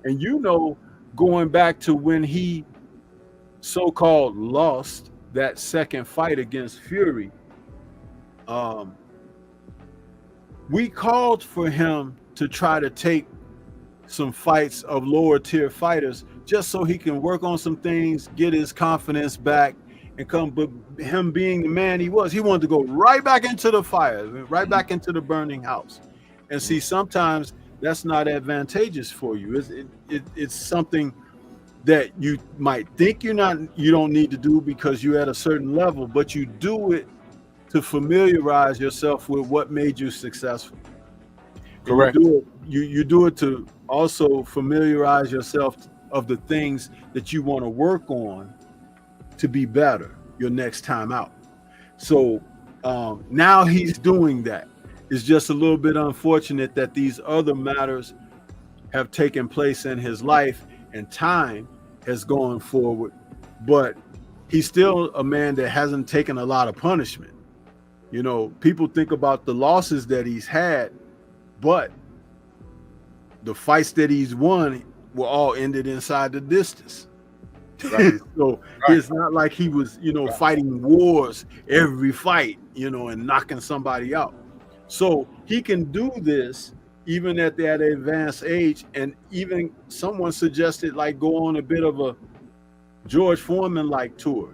And, you know, going back to when he so-called lost that second fight against Fury, we called for him to try to take some fights of lower tier fighters just so he can work on some things, get his confidence back, and come, but him being the man he wanted to go right back into the fire, right back into the burning house. And see, sometimes that's not advantageous for you. It's something that you might think you don't need to do because you're at a certain level, but you do it to familiarize yourself with what made you successful.
Correct.
You do it to also familiarize yourself of the things that you want to work on to be better your next time out. So now he's doing that. It's just a little bit unfortunate that these other matters have taken place in his life and time has gone forward, but he's still a man that hasn't taken a lot of punishment. You know, people think about the losses that he's had, but the fights that he's won were all ended inside the distance. Right. So it's not like he was, fighting wars every fight, and knocking somebody out. So he can do this even at that advanced age. And even someone suggested like go on a bit of a George Foreman like tour,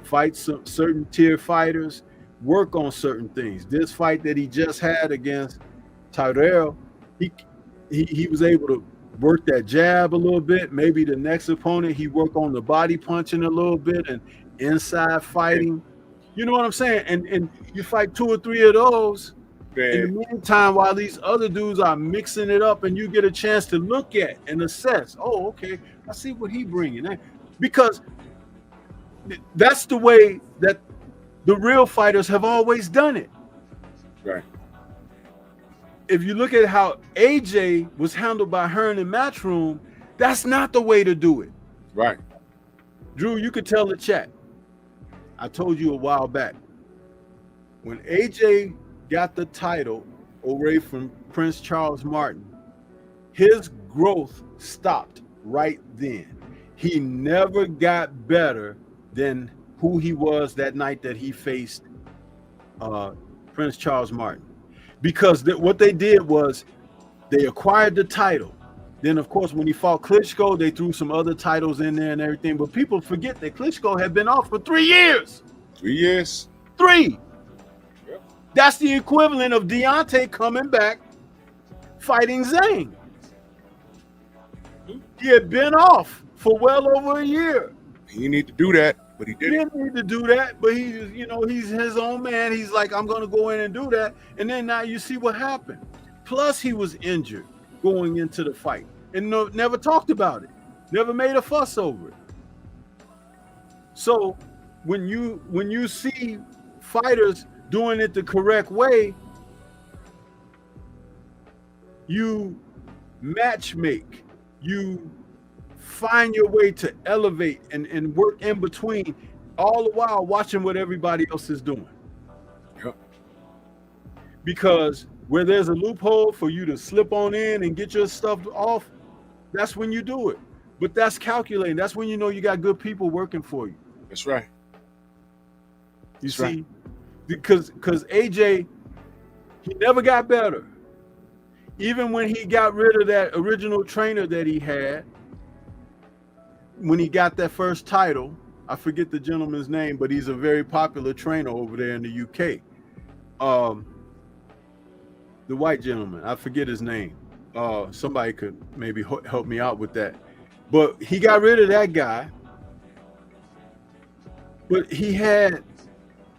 fight some certain tier fighters, work on certain things. This fight that he just had against Jarrell, he was able to work that jab a little bit. Maybe the next opponent, he work on the body punching a little bit and inside fighting. You know what I'm saying? And you fight 2 or 3 of those. Man. In the meantime, while these other dudes are mixing it up, and you get a chance to look at and assess. Oh, okay, I see what he bringing in, because that's the way that the real fighters have always done it.
Right.
If you look at how AJ was handled by Hearn in Matchroom, that's not the way to do it.
Right.
Drew, you could tell the chat. I told you a while back, when AJ got the title away from Prince Charles Martin, his growth stopped right then. He never got better than who he was that night that he faced Prince Charles Martin. Because what they did was they acquired the title. Then, of course, when he fought Klitschko, they threw some other titles in there and everything. But people forget that Klitschko had been off for 3 years.
3 years?
3. Yep. That's the equivalent of Deontay coming back fighting Zane. He had been off for well over a year.
He didn't need to do that, but he did.
He didn't need to do that, but he's his own man. He's like, I'm going to go in and do that. And then now you see what happened. Plus, he was injured going into the fight and never talked about it, never made a fuss over it. So when you see fighters doing it the correct way, you matchmake, you find your way to elevate and work in between, all the while watching what everybody else is doing.
Yep.
Because where there's a loophole for you to slip on in and get your stuff off, that's when you do it. But that's calculating. That's when you know you got good people working for you.
That's right.
You see, because AJ, he never got better. Even when he got rid of that original trainer that he had, when he got that first title, I forget the gentleman's name, but he's a very popular trainer over there in the UK. The white gentleman, I forget his name. Somebody could maybe help me out with that. But he got rid of that guy. But he had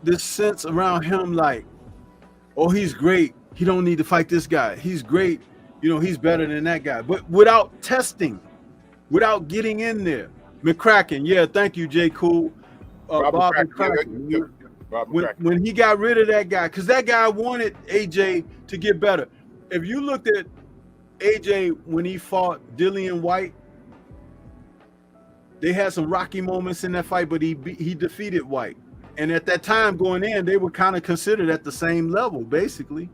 this sense around him like, oh, he's great. He don't need to fight this guy. He's great. He's better than that guy. But without testing, without getting in there. McCracken, yeah, thank you, J. Cool. Bob McCracken. When he got rid of that guy, because that guy wanted AJ to get better. If you looked at AJ when he fought Dillian White, they had some rocky moments in that fight, but he defeated White. And at that time going in, they were kind of considered at the same level, basically.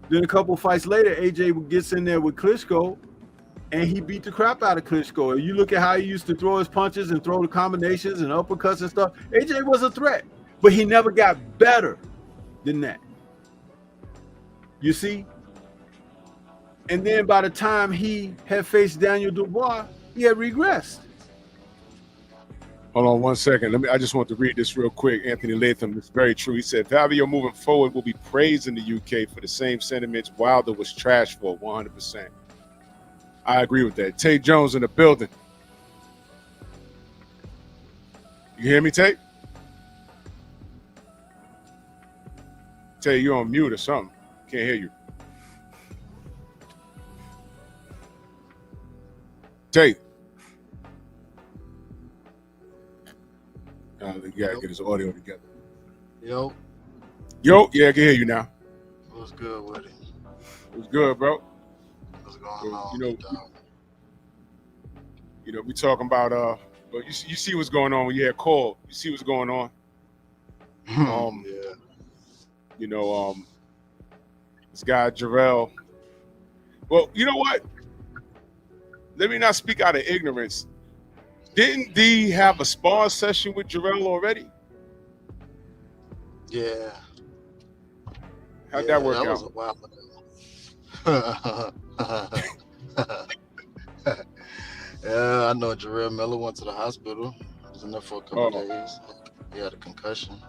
Then a couple fights later, AJ gets in there with Klitschko, and he beat the crap out of Klitschko. You look at how he used to throw his punches and throw the combinations and uppercuts and stuff. AJ was a threat, but he never got better than that. You see? And then by the time he had faced Daniel Dubois, he had regressed.
Hold on 1 second. I just want to read this real quick. Anthony Latham, it's very true. He said, Fabio moving forward will be praised in the UK for the same sentiments Wilder was trash for 100%. I agree with that. Tate Jones in the building. You hear me, Tate? Tate, you're on mute or something. Can't hear you. Tate. You gotta get his audio together.
Yo.
Yeah, I can hear you now.
What's good with it?
What's good, bro?
What's going on?
We talking about but you see what's going on when you had called. You see what's going on.
Yeah.
This guy Jarrell. Well, you know what? Let me not speak out of ignorance. Didn't D have a spar session with Jarrell already?
Yeah.
How'd that work
that
out?
Was a while ago. Yeah, I know Jarrell Miller went to the hospital. He was in there for a couple of days. He had a concussion.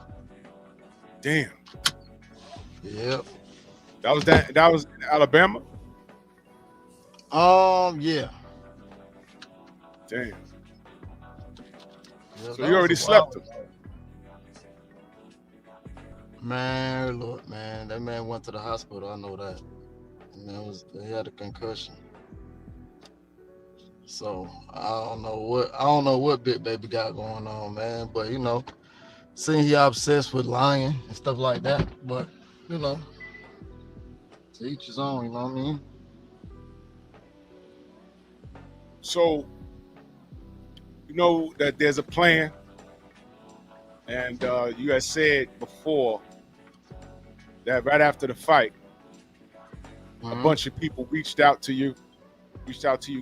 Damn.
Yep.
That was in Alabama?
Yeah.
Damn.
Yeah,
So you already slept him.
Man, look, man, that man went to the hospital. I know that. And he had a concussion. So I don't know what Big Baby got going on, man. But seeing he obsessed with lying and stuff like that. But to each his own. You know what I mean?
So you know that there's a plan, and you had said before that right after the fight, a bunch of people reached out to you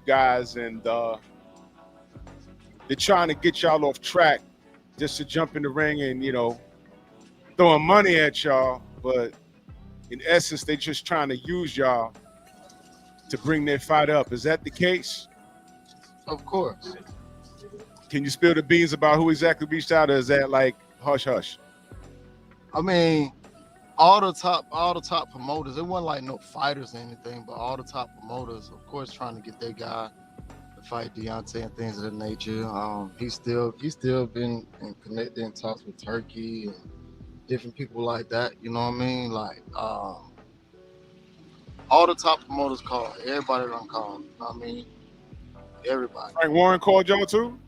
guys, and they're trying to get y'all off track just to jump in the ring and throwing money at y'all, but in essence they're just trying to use y'all to bring their fight up. Is that the case?
Of course.
Can you spill the beans about who exactly reached out, or is that like hush hush?
I mean, all the top promoters, it wasn't like no fighters or anything, but all the top promoters, of course, trying to get their guy to fight Deontay and things of that nature. He's still been connected in talks with Turkey and different people like that. You know what I mean? Like all the top promoters called. Everybody done called. You know what I mean? Everybody.
Frank Warren called y'all too?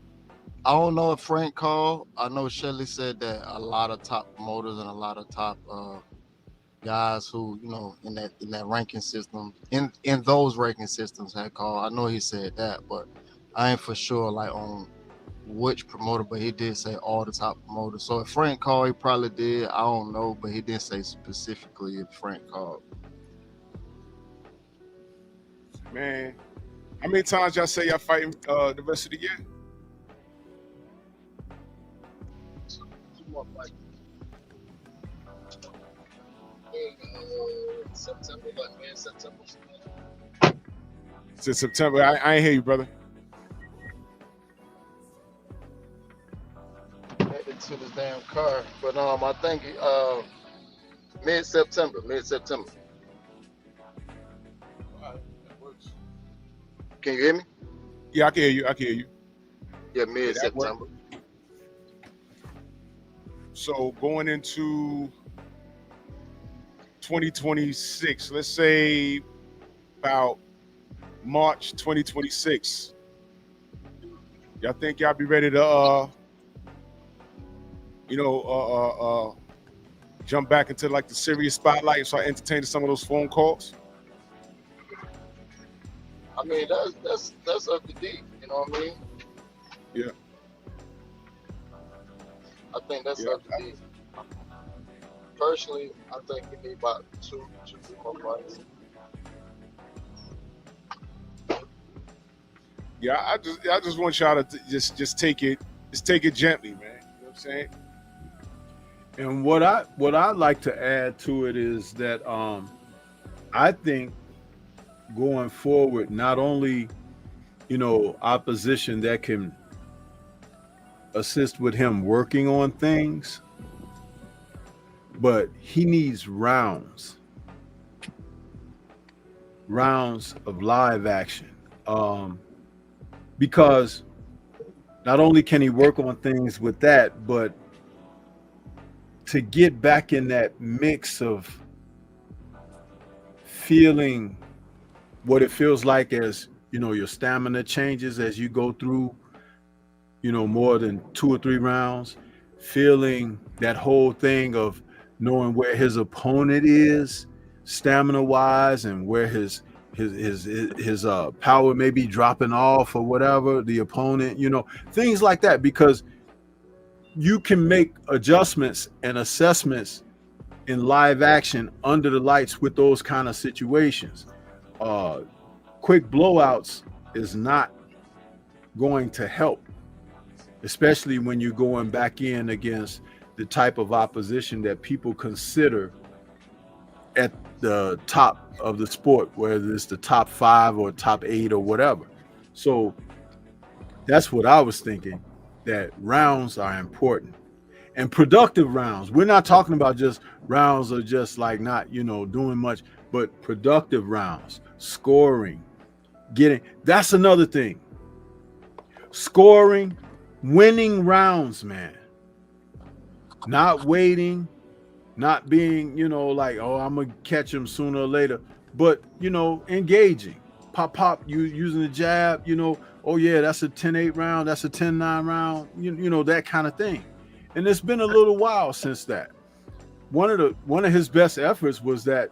I don't know if Frank called. I know Shelley said that a lot of top promoters and a lot of top guys who, in that ranking system, in those ranking systems had called. I know he said that, but I ain't for sure like on which promoter, but he did say all the top promoters. So if Frank called, he probably did. I don't know, but he didn't say specifically if Frank called.
Man, how many times y'all say y'all fighting the rest of the year?
September, like mid-September.
Since September. I ain't hear you, brother.
Headed to this damn car, but I think mid-September.
That works.
Can you hear me?
Yeah, I can hear you.
Yeah, mid-September.
So going into 2026, let's say about March 2026, y'all think y'all be ready to jump back into like the serious spotlight and start entertaining some of those phone calls?
I mean, that's up to D. You know what I mean?
Yeah.
I think that's up to D. Personally, I think we need about two more fights.
Yeah, I just want y'all to just take it gently, man. You know what I'm saying?
And what I'd like to add to it is that I think going forward, not only opposition that can assist with him working on things, but he needs rounds of live action, because not only can he work on things with that, but to get back in that mix of feeling what it feels like as, you know, your stamina changes as you go through, you know, more than 2 or 3 rounds, feeling that whole thing of knowing where his opponent is stamina wise and where his power may be dropping off or whatever, the opponent, you know, things like that, because you can make adjustments and assessments in live action under the lights with those kind of situations. Quick blowouts is not going to help, especially when you're going back in against the type of opposition that people consider at the top of the sport, whether it's the top 5 or top 8 or whatever. So that's what I was thinking, that rounds are important, and productive rounds. We're not talking about just rounds of just like not, you know, doing much, but productive rounds, scoring, that's another thing. Scoring, winning rounds, man. Not waiting, not being, you know, like, oh, I'm gonna catch him sooner or later, but, you know, engaging. Pop, you using the jab, you know, oh yeah, that's a 10-8 round, that's a 10-9 round, you know, that kind of thing. And it's been a little while since that. One of his best efforts was that,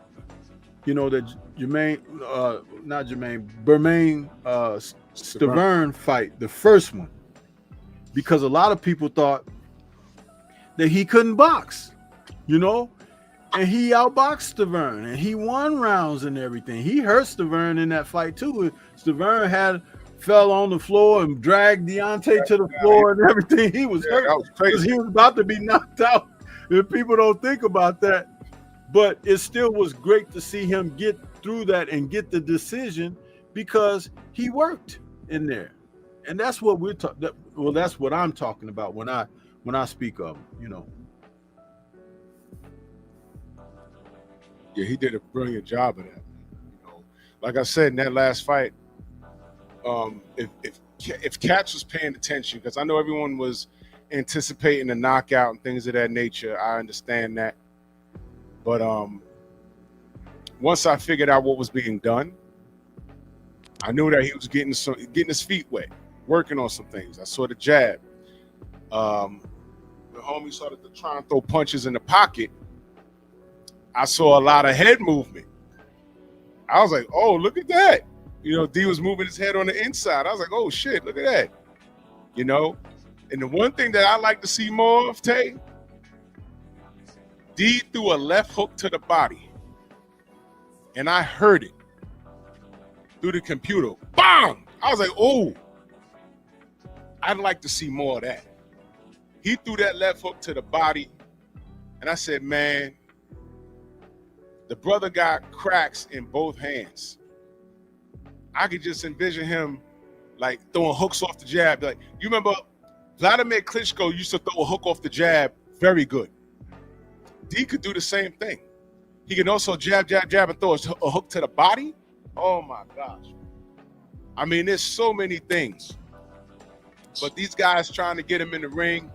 you know, that Bermain Stavern fight, the first one, because a lot of people thought that he couldn't box, you know, and he outboxed Stavern and he won rounds and everything. He hurt Stavern in that fight too. Stavern fell on the floor and dragged Deontay to the floor and everything. He was hurt because he was about to be knocked out. And people don't think about that, but it still was great to see him get through that and get the decision because he worked in there. And that's what we're talking. Well, that's what I'm talking about when I speak of him, you know.
Yeah, he did a brilliant job of that. You know, like I said in that last fight, if Katz was paying attention, because I know everyone was anticipating a knockout and things of that nature. I understand that, but once I figured out what was being done, I knew that he was getting his feet wet, working on some things. I saw the jab. The homie started to try and throw punches in the pocket. I saw a lot of head movement. I was like, oh, look at that. You know, D was moving his head on the inside. I was like, oh, shit, look at that. You know, and the one thing that I like to see more of, Tay, D threw a left hook to the body. And I heard it through the computer. Bam! I was like, oh, I'd like to see more of that. He threw that left hook to the body. And I said, man, the brother got cracks in both hands. I could just envision him like throwing hooks off the jab. Like, you remember Vladimir Klitschko used to throw a hook off the jab very good. D could do the same thing. He can also jab, and throw a hook to the body. Oh my gosh. I mean, there's so many things. But these guys trying to get him in the ring,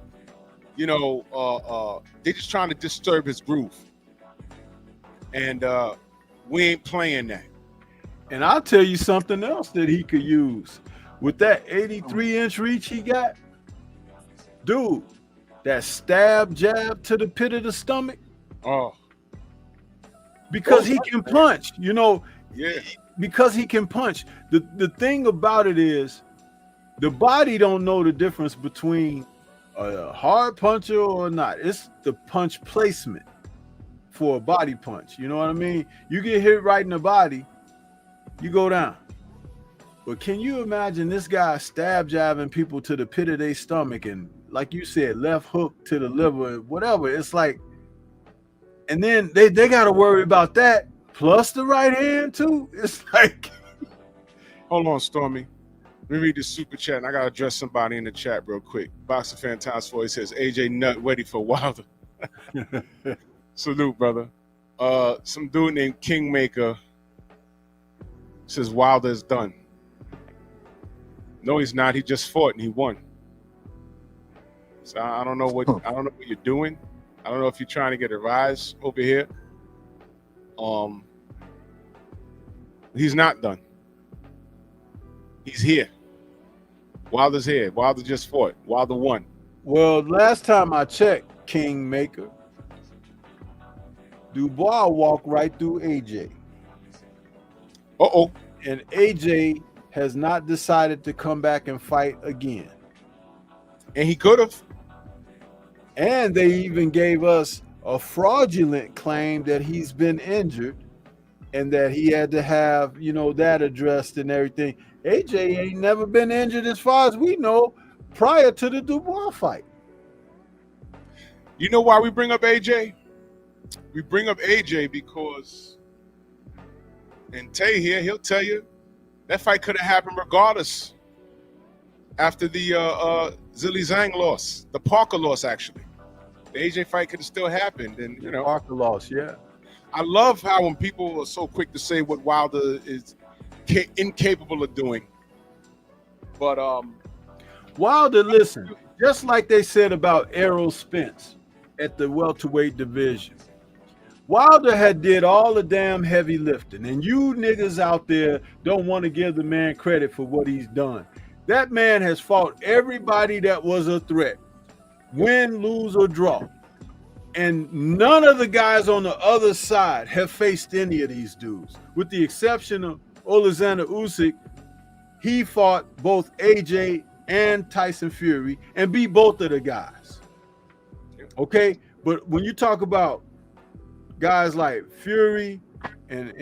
you know, they're just trying to disturb his groove. And we ain't playing that.
And I'll tell you something else that he could use. With that 83-inch reach he got, dude, that stab jab to the pit of the stomach.
Oh.
Because he can punch, you know.
Yeah.
Because he can punch. The thing about it is the body don't know the difference between a hard puncher or not. It's the punch placement for a body punch. You know what I mean? You get hit right in the body, you go down. But can you imagine this guy stab jabbing people to the pit of their stomach and, like you said, left hook to the liver, whatever? It's like, and then they got to worry about that plus the right hand too. It's like,
hold on, Stormy. Let me read this super chat, and I gotta address somebody in the chat real quick. Boxer Fan Times 4, he says, AJ Nut ready for Wilder. Salute, brother. Some dude named Kingmaker says Wilder is done. No, he's not. He just fought and he won. So I don't know what you're doing. I don't know if you're trying to get a rise over here. He's not done. He's here. Wilder's here. Wilder just fought. Wilder won.
Well, last time I checked, Kingmaker, Dubois walked right through AJ.
Uh-oh.
And AJ has not decided to come back and fight again.
And he could have.
And they even gave us a fraudulent claim that he's been injured and that he had to have, that addressed and everything. AJ ain't never been injured as far as we know prior to the Dubois fight.
You know why we bring up AJ? We bring up AJ because, and Tay here, he'll tell you, that fight could have happened regardless after the Zhilei Zhang loss, the Parker loss, actually. The AJ fight could have still happened. And,
Parker loss, yeah.
I love how when people are so quick to say what Wilder is incapable of doing. But
Wilder, listen, just like they said about Errol Spence at the welterweight division, Wilder had did all the damn heavy lifting, and you niggas out there don't want to give the man credit for what he's done. That man has fought everybody that was a threat, win, lose, or draw. And none of the guys on the other side have faced any of these dudes, with the exception of Alexander Usyk. He fought both AJ and Tyson Fury and beat both of the guys. Okay, but when you talk about guys like Fury and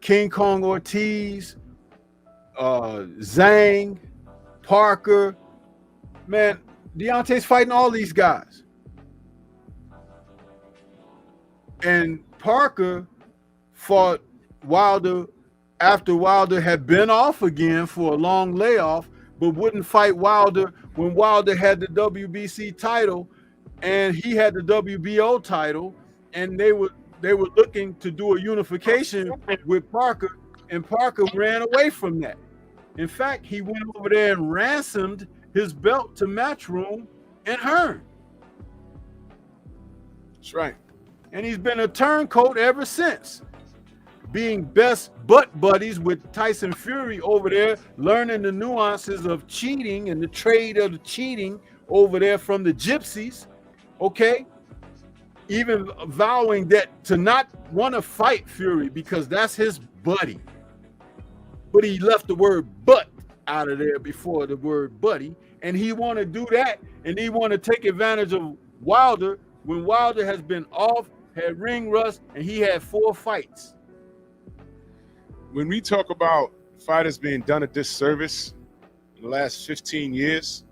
King Kong Ortiz, Zhang, Parker, man, Deontay's fighting all these guys. And Parker fought Wilder after Wilder had been off again for a long layoff, but wouldn't fight Wilder when Wilder had the WBC title and he had the WBO title, and they were looking to do a unification with Parker, and Parker ran away from that. In fact, he went over there and ransomed his belt to Matchroom and Hearn.
That's right.
And he's been a turncoat ever since, being best butt buddies with Tyson Fury over there, learning the nuances of cheating and the trade of the cheating over there from the gypsies, okay? Even vowing that to not want to fight Fury because that's his buddy. But he left the word butt out of there before the word buddy, and he want to do that, and he want to take advantage of Wilder when Wilder has been off, had ring rust, and he had 4 fights.
When we talk about fighters being done a disservice in the last 15 years,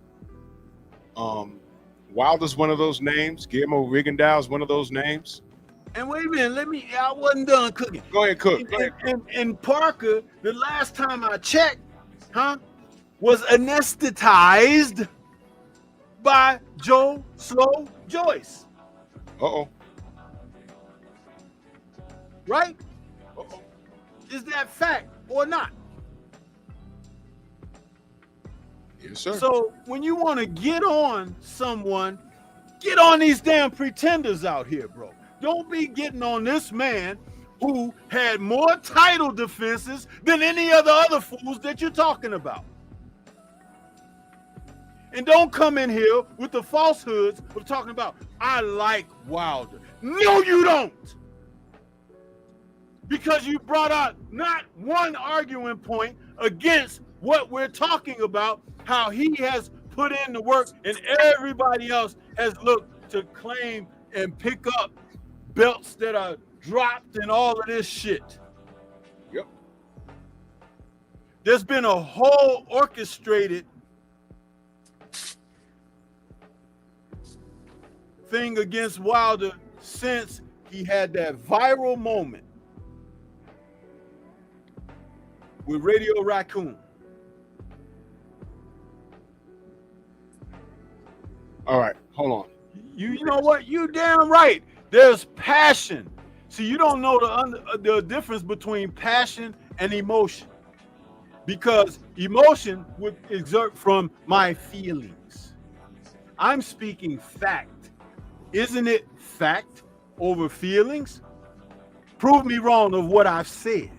Wilder's one of those names. Guillermo Rigondeaux is one of those names.
And wait a minute, I wasn't done cooking.
Go ahead, cook.
And Parker, the last time I checked, was anesthetized by Joe Slow Joyce.
Uh-oh.
Right?
Uh-oh.
Is that fact or not?
Yes, sir.
So when you want to get on someone, get on these damn pretenders out here, bro. Don't be getting on this man who had more title defenses than any of the other fools that you're talking about. And don't come in here with the falsehoods of talking about, I like Wilder. No, you don't. Because you brought out not one arguing point against what we're talking about, how he has put in the work and everybody else has looked to claim and pick up belts that are dropped and all of this shit.
Yep.
There's been a whole orchestrated thing against Wilder since he had that viral moment with Radio Raccoon.
All right, hold on.
You know what? You damn right. There's passion. See, you don't know the difference between passion and emotion, because emotion would exert from my feelings. I'm speaking fact. Isn't it fact over feelings? Prove me wrong of what I've said.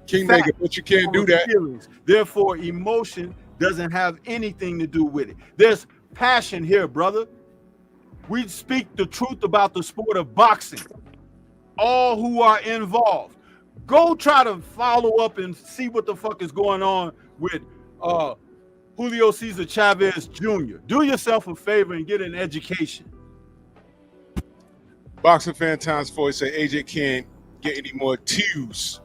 Kingmaker, but you can't do that.
Feelings. Therefore, emotion doesn't have anything to do with it. There's passion here, brother. We speak the truth about the sport of boxing. All who are involved. Go try to follow up and see what the fuck is going on with Julio Cesar Chavez Jr. Do yourself a favor and get an education.
Boxing Fan Times 4 say AJ can't get any more T's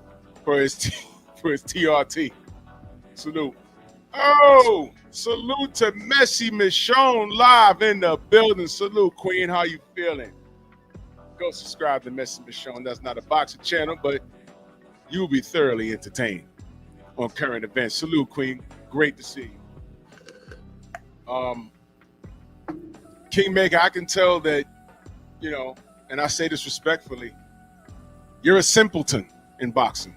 for his TRT. Salute. Oh, salute to Messi Michonne live in the building. Salute, Queen. How you feeling? Go subscribe to Messi Michonne. That's not a boxing channel, but you'll be thoroughly entertained on current events. Salute, Queen. Great to see you. Kingmaker, I can tell that, you know, and I say this respectfully, you're a simpleton in boxing.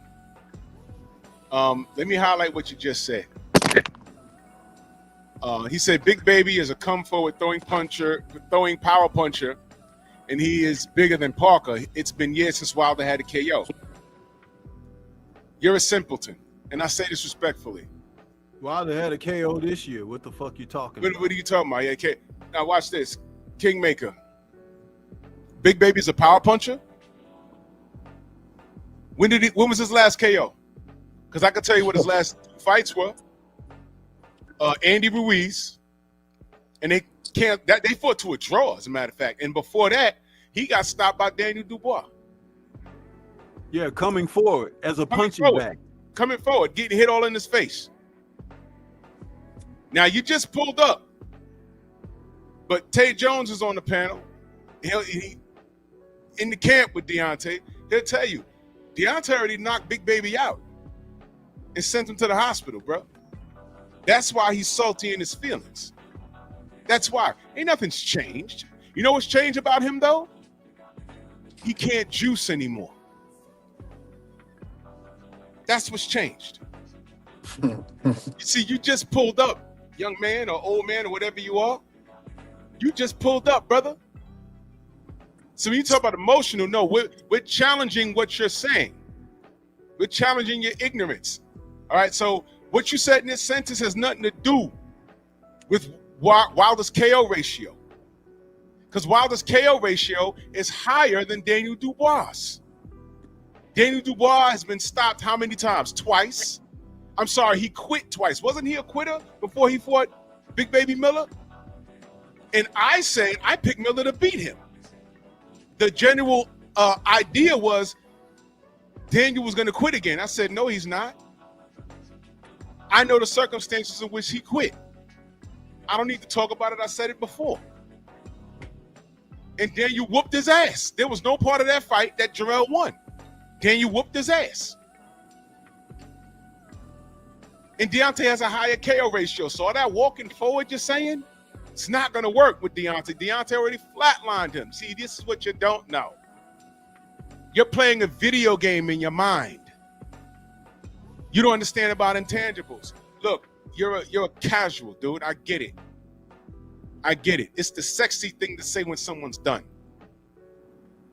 Let me highlight what you just said. He said Big Baby is a come forward throwing power puncher, and he is bigger than Parker. It's been years since Wilder had a KO. You're a simpleton, and I say this respectfully.
Wilder had a KO this year. What the fuck you talking about?
What are you talking about? Yeah, okay. Now watch this. Kingmaker. Big Baby's a power puncher? When was his last KO? Because I can tell you what his last fights were. Andy Ruiz, and they fought to a draw, as a matter of fact. And before that, he got stopped by Daniel Dubois.
Yeah, coming forward as a punching bag.
Coming forward, getting hit all in his face. Now, you just pulled up, but Tay Jones is on the panel. He in the camp with Deontay. He'll tell you, Deontay already knocked Big Baby out and sent him to the hospital, bro. That's why he's salty in his feelings. That's why. Ain't nothing's changed. You know what's changed about him, though? He can't juice anymore. That's what's changed. You see, you just pulled up, young man or old man or whatever you are. You just pulled up, brother. So when you talk about emotional, no, we're challenging what you're saying. We're challenging your ignorance. All right, so what you said in this sentence has nothing to do with Wilder's KO ratio. Because Wilder's KO ratio is higher than Daniel Dubois. Daniel Dubois has been stopped how many times? Twice. I'm sorry, he quit twice. Wasn't he a quitter before he fought Big Baby Miller? And I said I picked Miller to beat him. The general idea was Daniel was going to quit again. I said, no, he's not. I know the circumstances in which he quit. I don't need to talk about it. I said it before. And Daniel whooped his ass. There was no part of that fight that Jarrell won. Daniel whooped his ass. And Deontay has a higher KO ratio. So all that walking forward you're saying, it's not going to work with Deontay. Deontay already flatlined him. See, this is what you don't know. You're playing a video game in your mind. You don't understand about intangibles. Look, you're a casual, dude. I get it. I get it. It's the sexy thing to say when someone's done.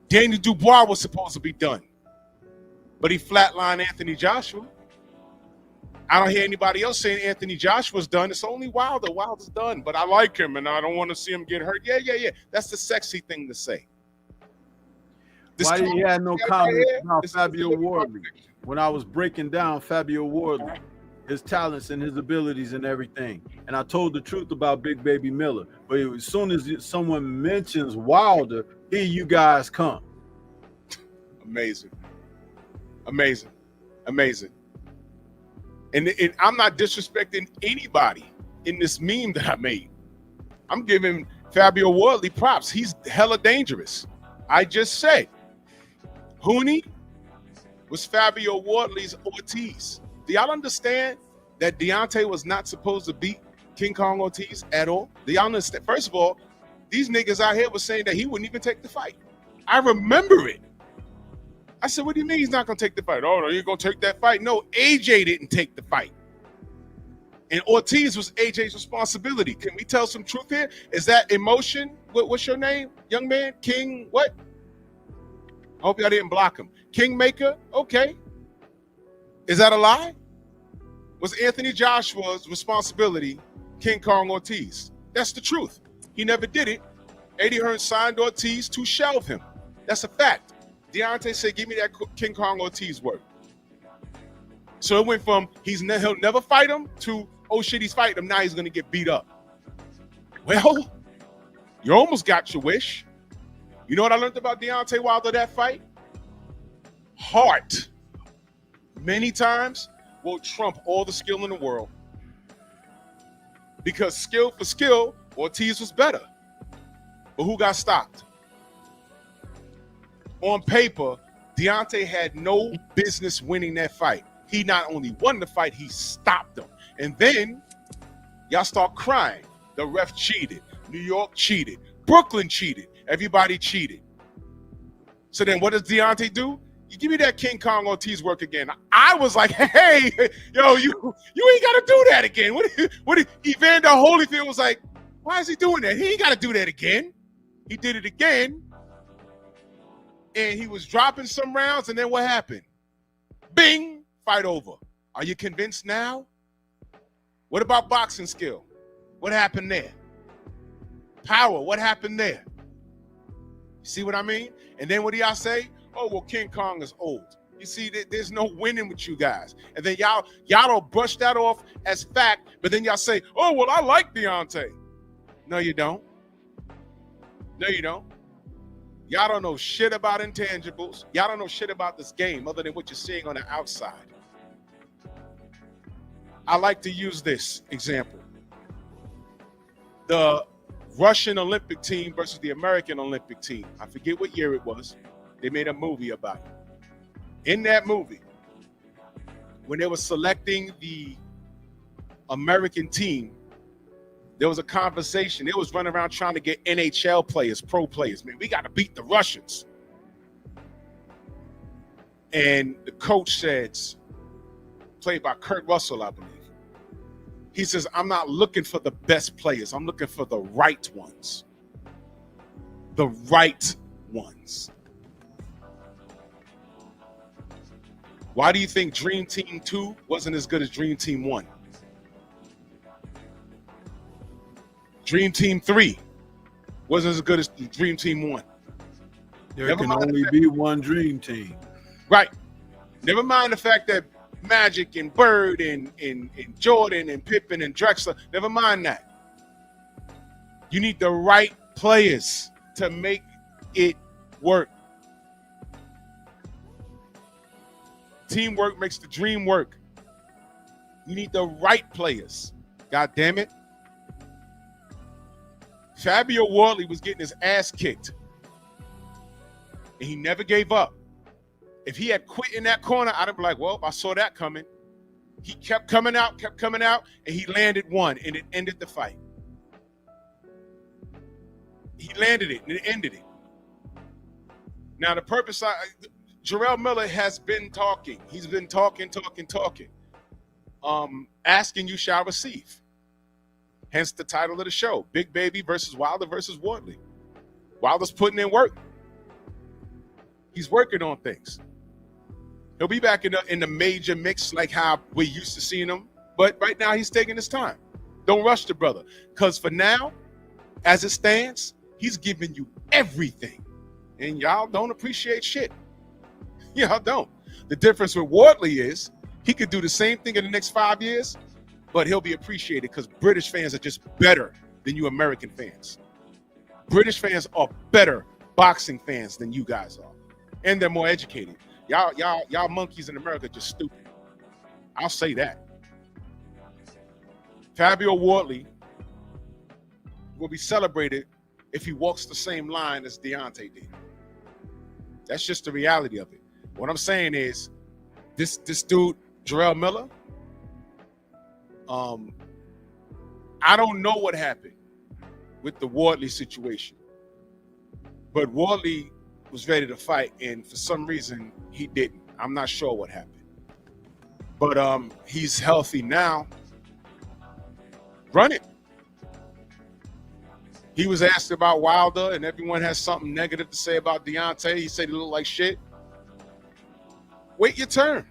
Daniel Dubois was supposed to be done, but he flatlined Anthony Joshua. I don't hear anybody else saying Anthony Joshua's done. It's only Wilder. Wilder's done, but I like him, and I don't want to see him get hurt. Yeah. That's the sexy thing to say.
Why did you have no comments about Fabio Wardley? When I was breaking down Fabio Wardley, his talents and his abilities and everything. And I told the truth about Big Baby Miller. But as soon as someone mentions Wilder, here you guys come.
Amazing. And I'm not disrespecting anybody in this meme that I made. I'm giving Fabio Wardley props. He's hella dangerous. I just said, Hooney was Fabio Wardley's Ortiz. Do y'all understand that Deontay was not supposed to beat King Kong Ortiz at all? Do y'all understand? First of all, these niggas out here were saying that he wouldn't even take the fight. I remember it. I said, what do you mean he's not going to take the fight? Oh, no, you're going to take that fight? No, AJ didn't take the fight. And Ortiz was AJ's responsibility. Can we tell some truth here? Is that emotion? What's your name, young man? King what? I hope y'all didn't block him. Kingmaker? Okay. Is that a lie? Was Anthony Joshua's responsibility King Kong Ortiz? That's the truth. He never did it. Eddie Hearn signed Ortiz to shelve him. That's a fact. Deontay said, give me that King Kong Ortiz word. So it went from he'll never fight him to, oh shit, he's fighting him. Now he's going to get beat up. Well, you almost got your wish. You know what I learned about Deontay Wilder that fight? Heart, many times, will trump all the skill in the world. Because skill for skill, Ortiz was better. But who got stopped? On paper, Deontay had no business winning that fight. He not only won the fight, he stopped him. And then y'all start crying. The ref cheated. New York cheated. Brooklyn cheated. Everybody cheated. So then what does Deontay do? You give me that King Kong Ortiz work again. I was like, hey, yo, you ain't got to do that again. What Evander Holyfield was like, why is he doing that? He ain't got to do that again. He did it again. And he was dropping some rounds. And then what happened? Bing, fight over. Are you convinced now? What about boxing skill? What happened there? Power, what happened there? See what I mean? And then what do y'all say? Oh, well, King Kong is old. You see, there's no winning with you guys. And then y'all don't brush that off as fact, but then y'all say, oh, well, I like Deontay. No, you don't. No, you don't. Y'all don't know shit about intangibles. Y'all don't know shit about this game other than what you're seeing on the outside. I like to use this example. The Russian Olympic team versus the American Olympic team. I forget what year it was. They made a movie about it. In that movie, when they were selecting the American team, there was a conversation. They was running around trying to get NHL players, pro players. Man, we got to beat the Russians. And the coach says, played by Kurt Russell, I believe. He says, I'm not looking for the best players. I'm looking for the right ones. The right ones. Why do you think Dream Team 2 wasn't as good as Dream Team 1? Dream Team 3 wasn't as good as Dream Team 1.
There can only be one Dream Team.
Right. Never mind the fact that Magic and Bird and Jordan and Pippen and Drexler, never mind that. You need the right players to make it work. Teamwork makes the dream work. You need the right players. God damn it. Fabio Wardley was getting his ass kicked. And he never gave up. If he had quit in that corner, I'd have been like, well, I saw that coming. He kept coming out, and he landed one, and it ended the fight. He landed it, and it ended it. Now, the purpose, Jarrell Miller has been talking. He's been talking. Asking you shall receive. Hence the title of the show, Big Baby versus Wilder versus Wardley. Wilder's putting in work. He's working on things. He'll be back in the major mix like how we're used to seeing him. But right now, he's taking his time. Don't rush the brother. Because for now, as it stands, he's giving you everything. And y'all don't appreciate shit. Y'all don't. The difference with Wardley is he could do the same thing in the next 5 years, but he'll be appreciated because British fans are just better than you American fans. British fans are better boxing fans than you guys are. And they're more educated. Y'all monkeys in America are just stupid. I'll say that. Fabio Wardley will be celebrated if he walks the same line as Deontay did. That's just the reality of it. What I'm saying is, this dude, Jarrell Miller, I don't know what happened with the Wardley situation, but Wardley was ready to fight, and for some reason he didn't. I'm not sure what happened, but he's healthy now. Run it. He was asked about Wilder, and everyone has something negative to say about Deontay. He said he looked like shit. Wait your turn.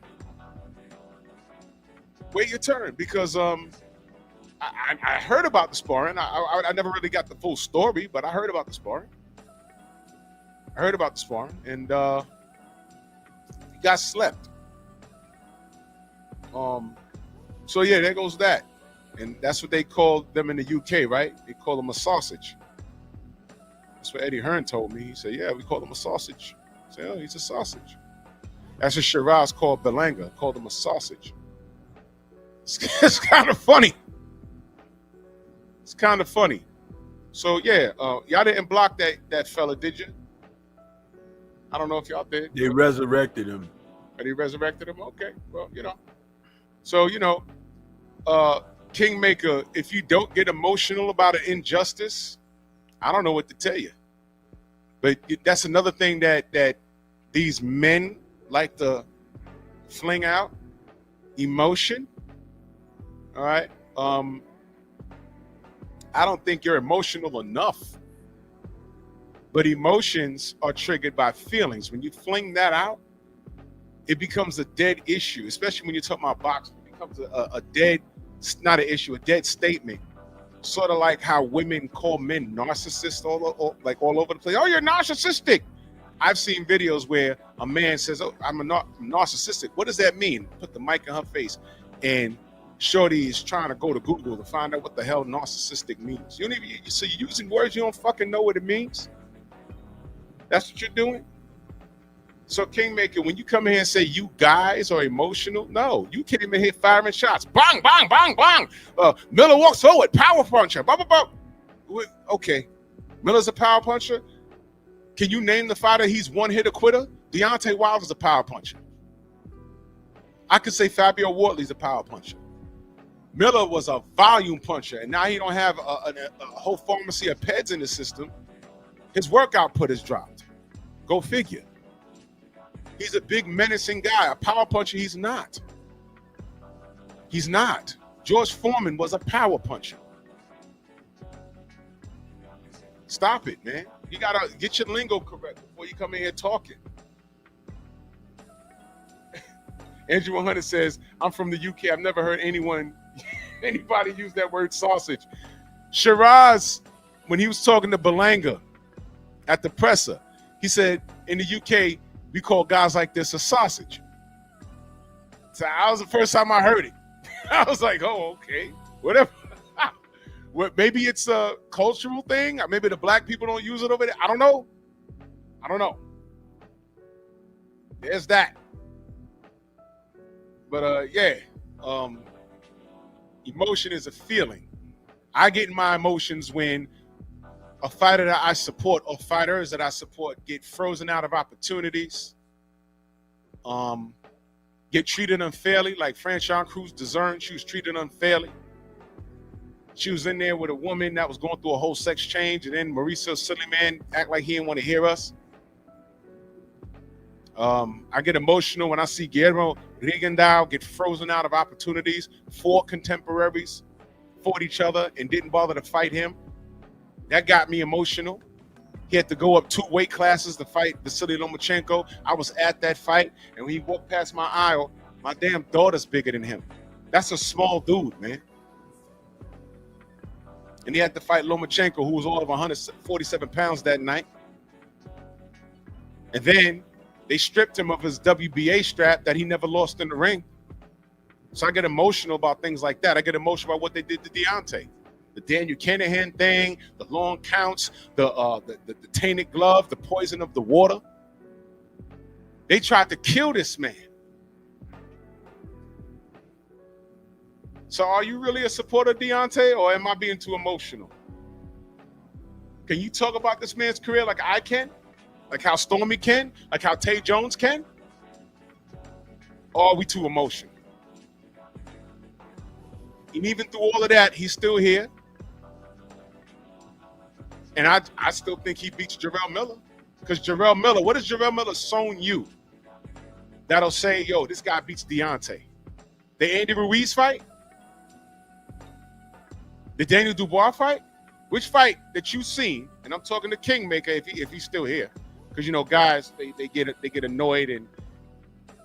Wait your turn, because I heard about the sparring. I never really got the full story, but I heard about the sparring. And he got slept. So yeah, there goes that. And that's what they call them in the UK, right? They call them a sausage. That's what Eddie Hearn told me. He said, yeah, we call him a sausage. I said, oh, he's a sausage. That's what Shiraz called Belanga, called him a sausage. It's kind of funny. It's kind of funny. So yeah, y'all didn't block that fella, did you? I don't know if y'all did.
They resurrected him.
They resurrected him? Okay. Well, you know. So, you know, Kingmaker, if you don't get emotional about an injustice, I don't know what to tell you. But that's another thing that these men like to fling out. Emotion. All right. I don't think you're emotional enough. But emotions are triggered by feelings. When you fling that out, it becomes a dead issue, especially when you're talking about boxing. It becomes a dead, not an issue, a dead statement. Sort of like how women call men narcissists all over the place. Oh, you're narcissistic. I've seen videos where a man says, oh, I'm narcissistic. What does that mean? Put the mic in her face. And Shorty is trying to go to Google to find out what the hell narcissistic means. So you're using words you don't fucking know what it means? That's what you're doing? So Kingmaker, when you come here and say you guys are emotional, no, you came in here firing shots. Bang, bang, bang, bang. Miller walks forward, power puncher. Blah, blah, blah. Okay, Miller's a power puncher. Can you name the fighter he's one-hitter quitter? Deontay Wilder's a power puncher. I could say Fabio Wardley's a power puncher. Miller was a volume puncher, and now he don't have a whole pharmacy of PEDs in the system. His work output has dropped. Go figure. He's a big menacing guy. A power puncher, he's not. He's not. George Foreman was a power puncher. Stop it, man. You gotta get your lingo correct before you come in here talking. Andrew 100 says, I'm from the UK. I've never heard anybody use that word sausage. Shiraz, when he was talking to Belanga at the presser, he said, in the UK, we call guys like this a sausage. So that was the first time I heard it. I was like, oh, okay, whatever. Well, maybe it's a cultural thing. Or maybe the black people don't use it over there. I don't know. There's that. But yeah, emotion is a feeling. I get my emotions when a fighter that I support or fighters that I support get frozen out of opportunities, get treated unfairly, like Franchon Cruz DAZN. She was treated unfairly. She was in there with a woman that was going through a whole sex change, and then Mauricio Suleiman act like he didn't want to hear us. I get emotional when I see Guillermo Rigondeaux get frozen out of opportunities. 4 contemporaries fought each other and didn't bother to fight him. That got me emotional. He had to go up 2 weight classes to fight Vasily Lomachenko. I was at that fight, and when he walked past my aisle, my damn daughter's bigger than him. That's a small dude, man. And he had to fight Lomachenko, who was all of 147 pounds that night. And then they stripped him of his WBA strap that he never lost in the ring. So I get emotional about things like that. I get emotional about what they did to Deontay. The Daniel Kanahan thing, the long counts, the tainted glove, the poison of the water. They tried to kill this man. So are you really a supporter of Deontay, or am I being too emotional? Can you talk about this man's career like I can? Like how Stormy can? Like how Tay Jones can? Or are we too emotional? And even through all of that, he's still here. And I still think he beats Jarrell Miller. Because Jarrell Miller, what has Jarrell Miller shown you that'll say, yo, this guy beats Deontay? The Andy Ruiz fight? The Daniel Dubois fight? Which fight that you've seen, and I'm talking to Kingmaker if he's still here, because you know guys they get annoyed and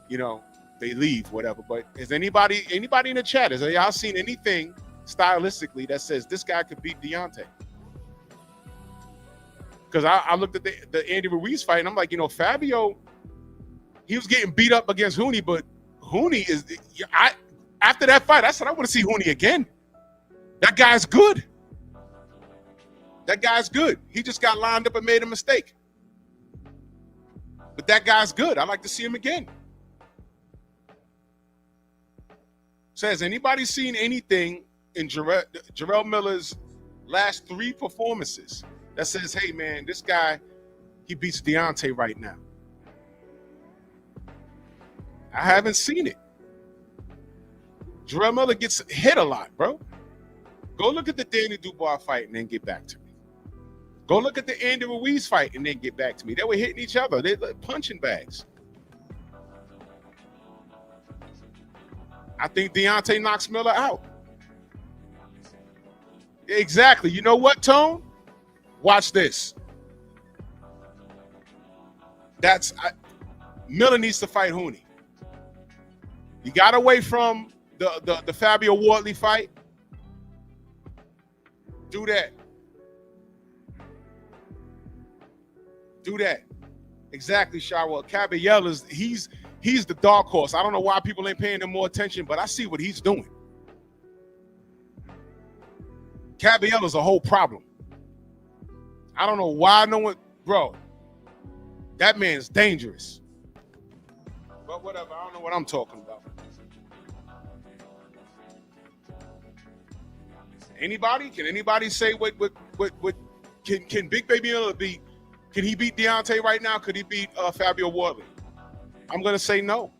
you know they leave whatever. But has anybody in the chat, has y'all seen anything stylistically that says this guy could beat Deontay? Because I looked at the Andy Ruiz fight and I'm like, you know, Fabio, he was getting beat up against Hooney, but Hooney is after that fight, I said I want to see Hooney again. That guy's good. That guy's good. He just got lined up and made a mistake. But that guy's good. I'd like to see him again. So has anybody seen anything in Jarrell Miller's last 3 performances that says, hey, man, this guy, he beats Deontay right now? I haven't seen it. Jarrell Miller gets hit a lot, bro. Go look at the Daniel Dubois fight and then get back to me. Go look at the Andy Ruiz fight and then get back to me. They were hitting each other. They're like punching bags. I think Deontay knocks Miller out. Exactly. You know what, Tone? Watch this. Miller needs to fight Hooney. You got away from the Fabio Wardley fight. Do that. Do that. Exactly, Jarrell. Caballeros, he's the dark horse. I don't know why people ain't paying him more attention, but I see what he's doing. Caballero's a whole problem. I don't know why no one, bro. That man's dangerous. But whatever, I don't know what I'm talking about. Anybody? Can anybody say what can Big Baby Miller beat? Can he beat Deontay right now? Could he beat Fabio Wardley? I'm gonna say no.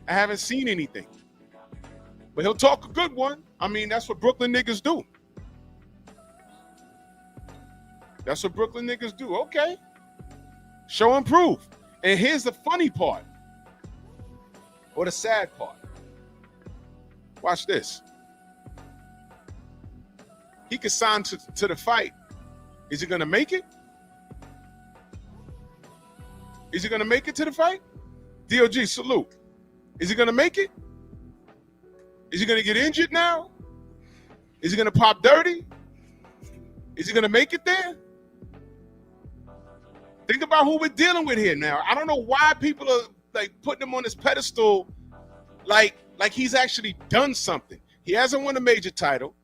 I haven't seen anything. But he'll talk a good one. I mean, that's what Brooklyn niggas do. That's what Brooklyn niggas do. Okay. Show and prove. And here's the funny part. Or the sad part. Watch this. He could sign to the fight. Is he going to make it? Is he going to make it to the fight? DOG, salute. Is he going to make it? Is he going to get injured now? Is he going to pop dirty? Is he going to make it there? Think about who we're dealing with here now. I don't know why people are like putting him on this pedestal like he's actually done something. He hasn't won a major title.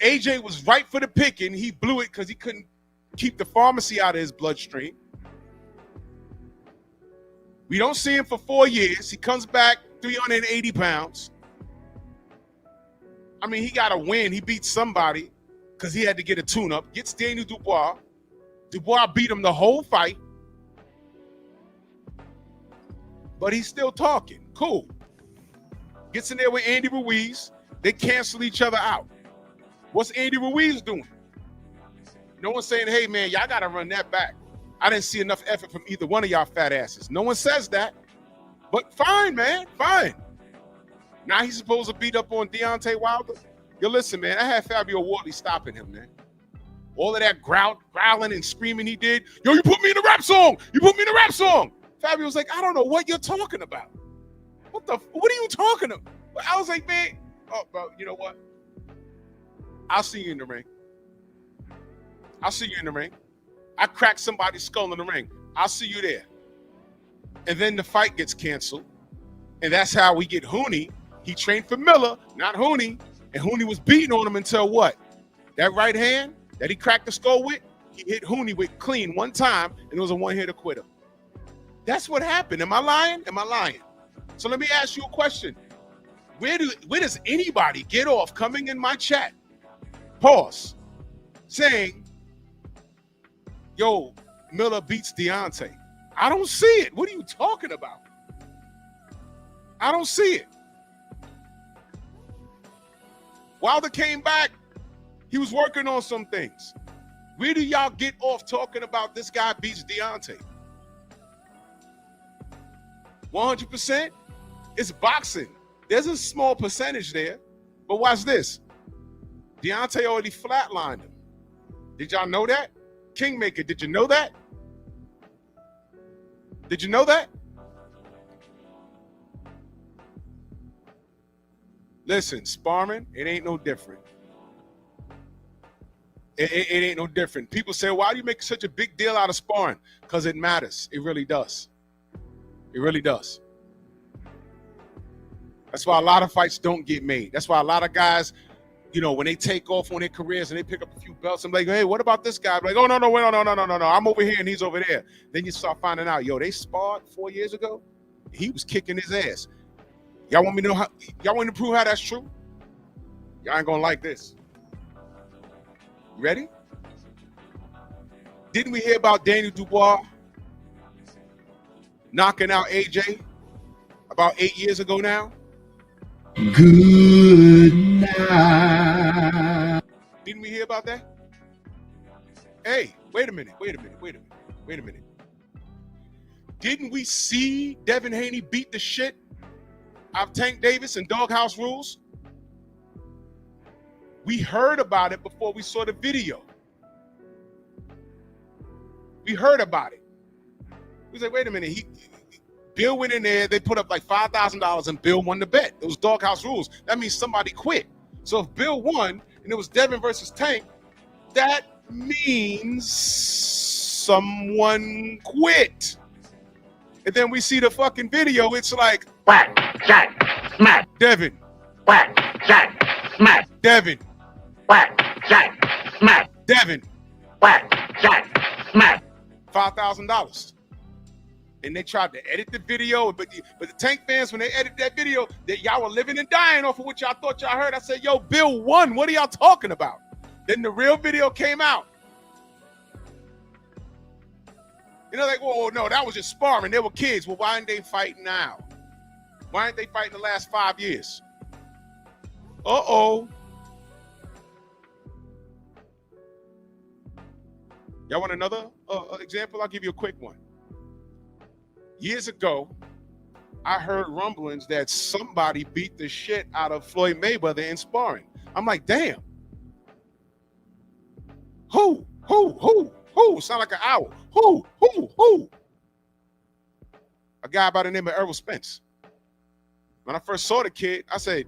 AJ was right for the picking. He blew it because he couldn't keep the pharmacy out of his bloodstream. We don't see him for 4 years. He comes back 380 pounds. I mean, he got to win. He beat somebody because he had to get a tune-up. Gets Daniel Dubois. Dubois beat him the whole fight. But he's still talking. Cool. Gets in there with Andy Ruiz. They cancel each other out. What's Andy Ruiz doing? No one's saying, hey, man, y'all got to run that back. I didn't see enough effort from either one of y'all fat asses. No one says that. But fine, man, fine. Now he's supposed to beat up on Deontay Wilder? Yo, listen, man, I had Fabio Wardley stopping him, man. All of that growling and screaming he did. Yo, you put me in a rap song. You put me in a rap song. Fabio was like, I don't know what you're talking about. What are you talking about? I was like, man, oh, bro, you know what? I'll see you in the ring. I'll see you in the ring. I cracked somebody's skull in the ring. I'll see you there. And then the fight gets canceled. And that's how we get Hooney. He trained for Miller, not Hooney. And Hooney was beating on him until what? That right hand that he cracked the skull with, he hit Hooney with clean one time, and it was a one-hitter quitter. That's what happened. Am I lying? Am I lying? So let me ask you a question. Where does anybody get off coming in my chat, pause, saying, yo, Miller beats Deontay? I don't see it. What are you talking about? I don't see it. Wilder came back. He was working on some things. Where do y'all get off talking about this guy beats Deontay? 100%? It's boxing. There's a small percentage there. But watch this. Deontay already flatlined him. Did y'all know that? Kingmaker, did you know that? Did you know that? Listen, sparring, it ain't no different. It ain't no different. People say, why do you make such a big deal out of sparring? Because it matters. It really does. It really does. That's why a lot of fights don't get made. That's why a lot of guys, you know, when they take off on their careers and they pick up a few belts, I'm like, hey, what about this guy? I'm like, oh, no. I'm over here and he's over there. Then you start finding out, yo, they sparred 4 years ago. He was kicking his ass. Y'all want me to know how? Y'all want me to prove how that's true? Y'all ain't gonna like this. You ready? Didn't we hear about Daniel Dubois knocking out AJ about 8 years ago now?
Good night.
Didn't we hear about that? Hey, wait a minute. Didn't we see Devin Haney beat the shit out of Tank Davis in Doghouse Rules? We heard about it before we saw the video. We heard about it. We was like, wait a minute. Bill went in there, they put up like $5,000 and Bill won the bet. It was Doghouse Rules. That means somebody quit. So if Bill won and it was Devin versus Tank, that means someone quit. And then we see the fucking video. It's like, whack, jack, smack. Devin. Whack, jack, smack. Devin. Whack, jack, smack. Devin. Whack, jack, smack. $5,000. And they tried to edit the video, but the Tank fans, when they edit that video, that y'all were living and dying off of what y'all thought y'all heard. I said, yo, Bill won. What are y'all talking about? Then the real video came out. You know, like, whoa, no, that was just sparring. They were kids. Well, why aren't they fighting now? Why aren't they fighting the last 5 years? Uh-oh. Y'all want another example? I'll give you a quick one. Years ago, I heard rumblings that somebody beat the shit out of Floyd Mayweather in sparring. I'm like, damn. Who? Sound like an owl. Who? A guy by the name of Errol Spence. When I first saw the kid, I said,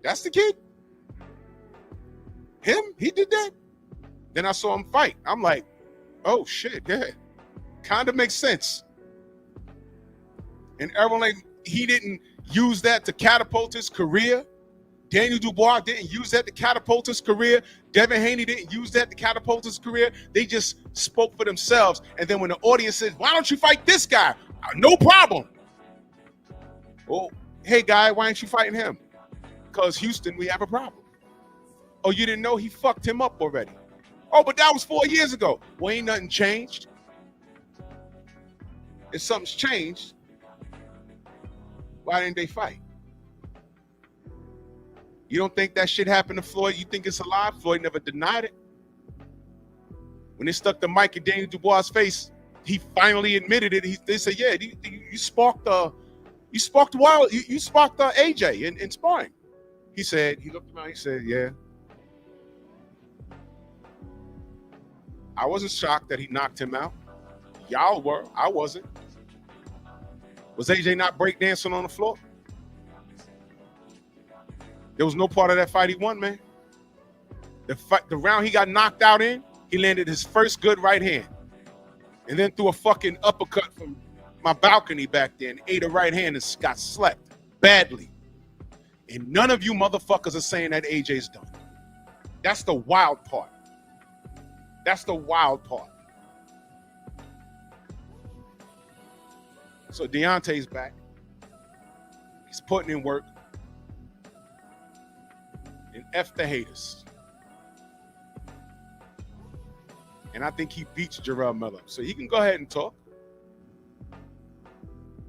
that's the kid? Him? He did that? Then I saw him fight. I'm like, oh shit, yeah. Kind of makes sense. And Errol, he didn't use that to catapult his career. Daniel Dubois didn't use that to catapult his career. Devin Haney didn't use that to catapult his career. They just spoke for themselves. And then when the audience says, why don't you fight this guy? No problem. Oh, hey, guy, why aren't you fighting him? Because Houston, we have a problem. Oh, you didn't know he fucked him up already? Oh, but that was 4 years ago. Well, ain't nothing changed. If something's changed, why didn't they fight? You don't think that shit happened to Floyd? You think it's a lie? Floyd never denied it. When they stuck the mic in Daniel Dubois' face, he finally admitted it. They said, "Yeah, you sparked AJ in sparring." He said, he looked around. He said, "Yeah." I wasn't shocked that he knocked him out. Y'all were. I wasn't. Was AJ not breakdancing on the floor? There was no part of that fight he won, man. The round he got knocked out in, he landed his first good right hand. And then threw a fucking uppercut from my balcony back there and ate a right hand and got slept badly. And none of you motherfuckers are saying that AJ's done. That's the wild part. That's the wild part. So Deontay's back. He's putting in work. And F the haters. And I think he beats Jarrell Miller. So he can go ahead and talk.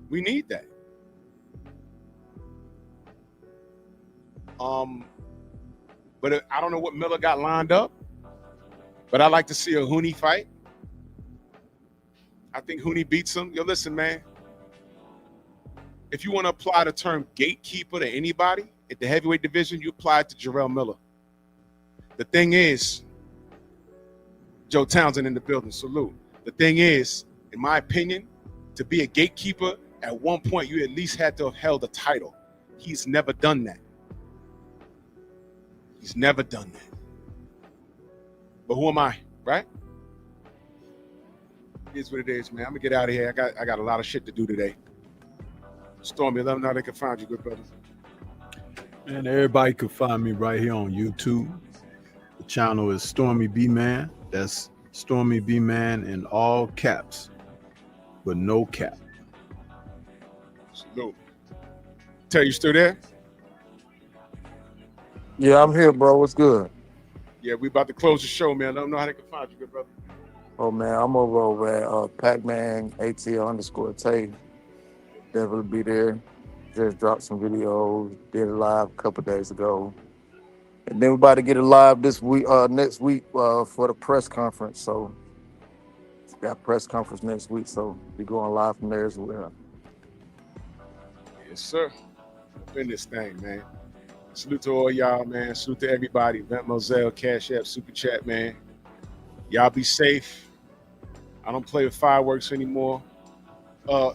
We need that. But I don't know what Miller got lined up. But I like to see a Hooney fight. I think Hooney beats him. Yo, listen, man. If you want to apply the term gatekeeper to anybody at the heavyweight division, you apply it to Jarrell Miller. The thing is, Joe Townsend in the building, salute. The thing is, in my opinion, to be a gatekeeper, at one point you at least had to have held a title. He's never done that. He's never done that. But who am I, right? It is what it is, man. I'm gonna get out of here. I got a lot of shit to do today. Stormy, let them know they can find you, good brothers.
And everybody can find me right here on YouTube. The channel is Stormy B Man. That's Stormy B Man in all caps, but no cap.
Salute. Tell you still there?
Yeah, I'm here, bro. What's good?
Yeah, we about to close the show, man. Let them know how they can find you, good brother.
Oh, man, I'm over at Pac-Man ATL_Tay. Definitely be there. Just dropped some videos. Did it live a couple days ago. And then we're about to get it live this week, next week for the press conference. So, got press conference next week. So, we're going live from there as well.
Yes, sir. Up in this thing, man. Salute to all y'all, man. Salute to everybody. Vent Moselle, Cash App, Super Chat, man. Y'all be safe. I don't play with fireworks anymore.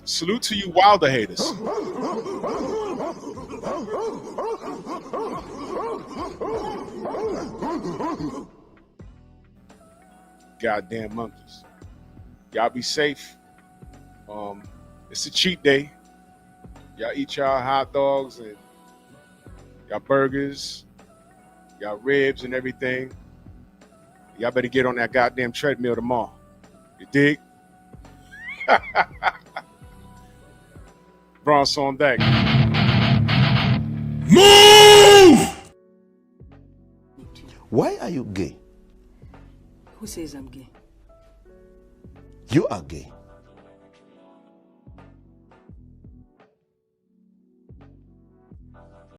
Salute to you Wilder haters. Goddamn monkeys. Y'all be safe. It's a cheat day. Y'all eat y'all hot dogs and y'all burgers, y'all ribs and everything. Y'all better get on that goddamn treadmill tomorrow. You dig? Bronx on deck.
Move!
Why are you gay?
Who says I'm gay?
You are gay.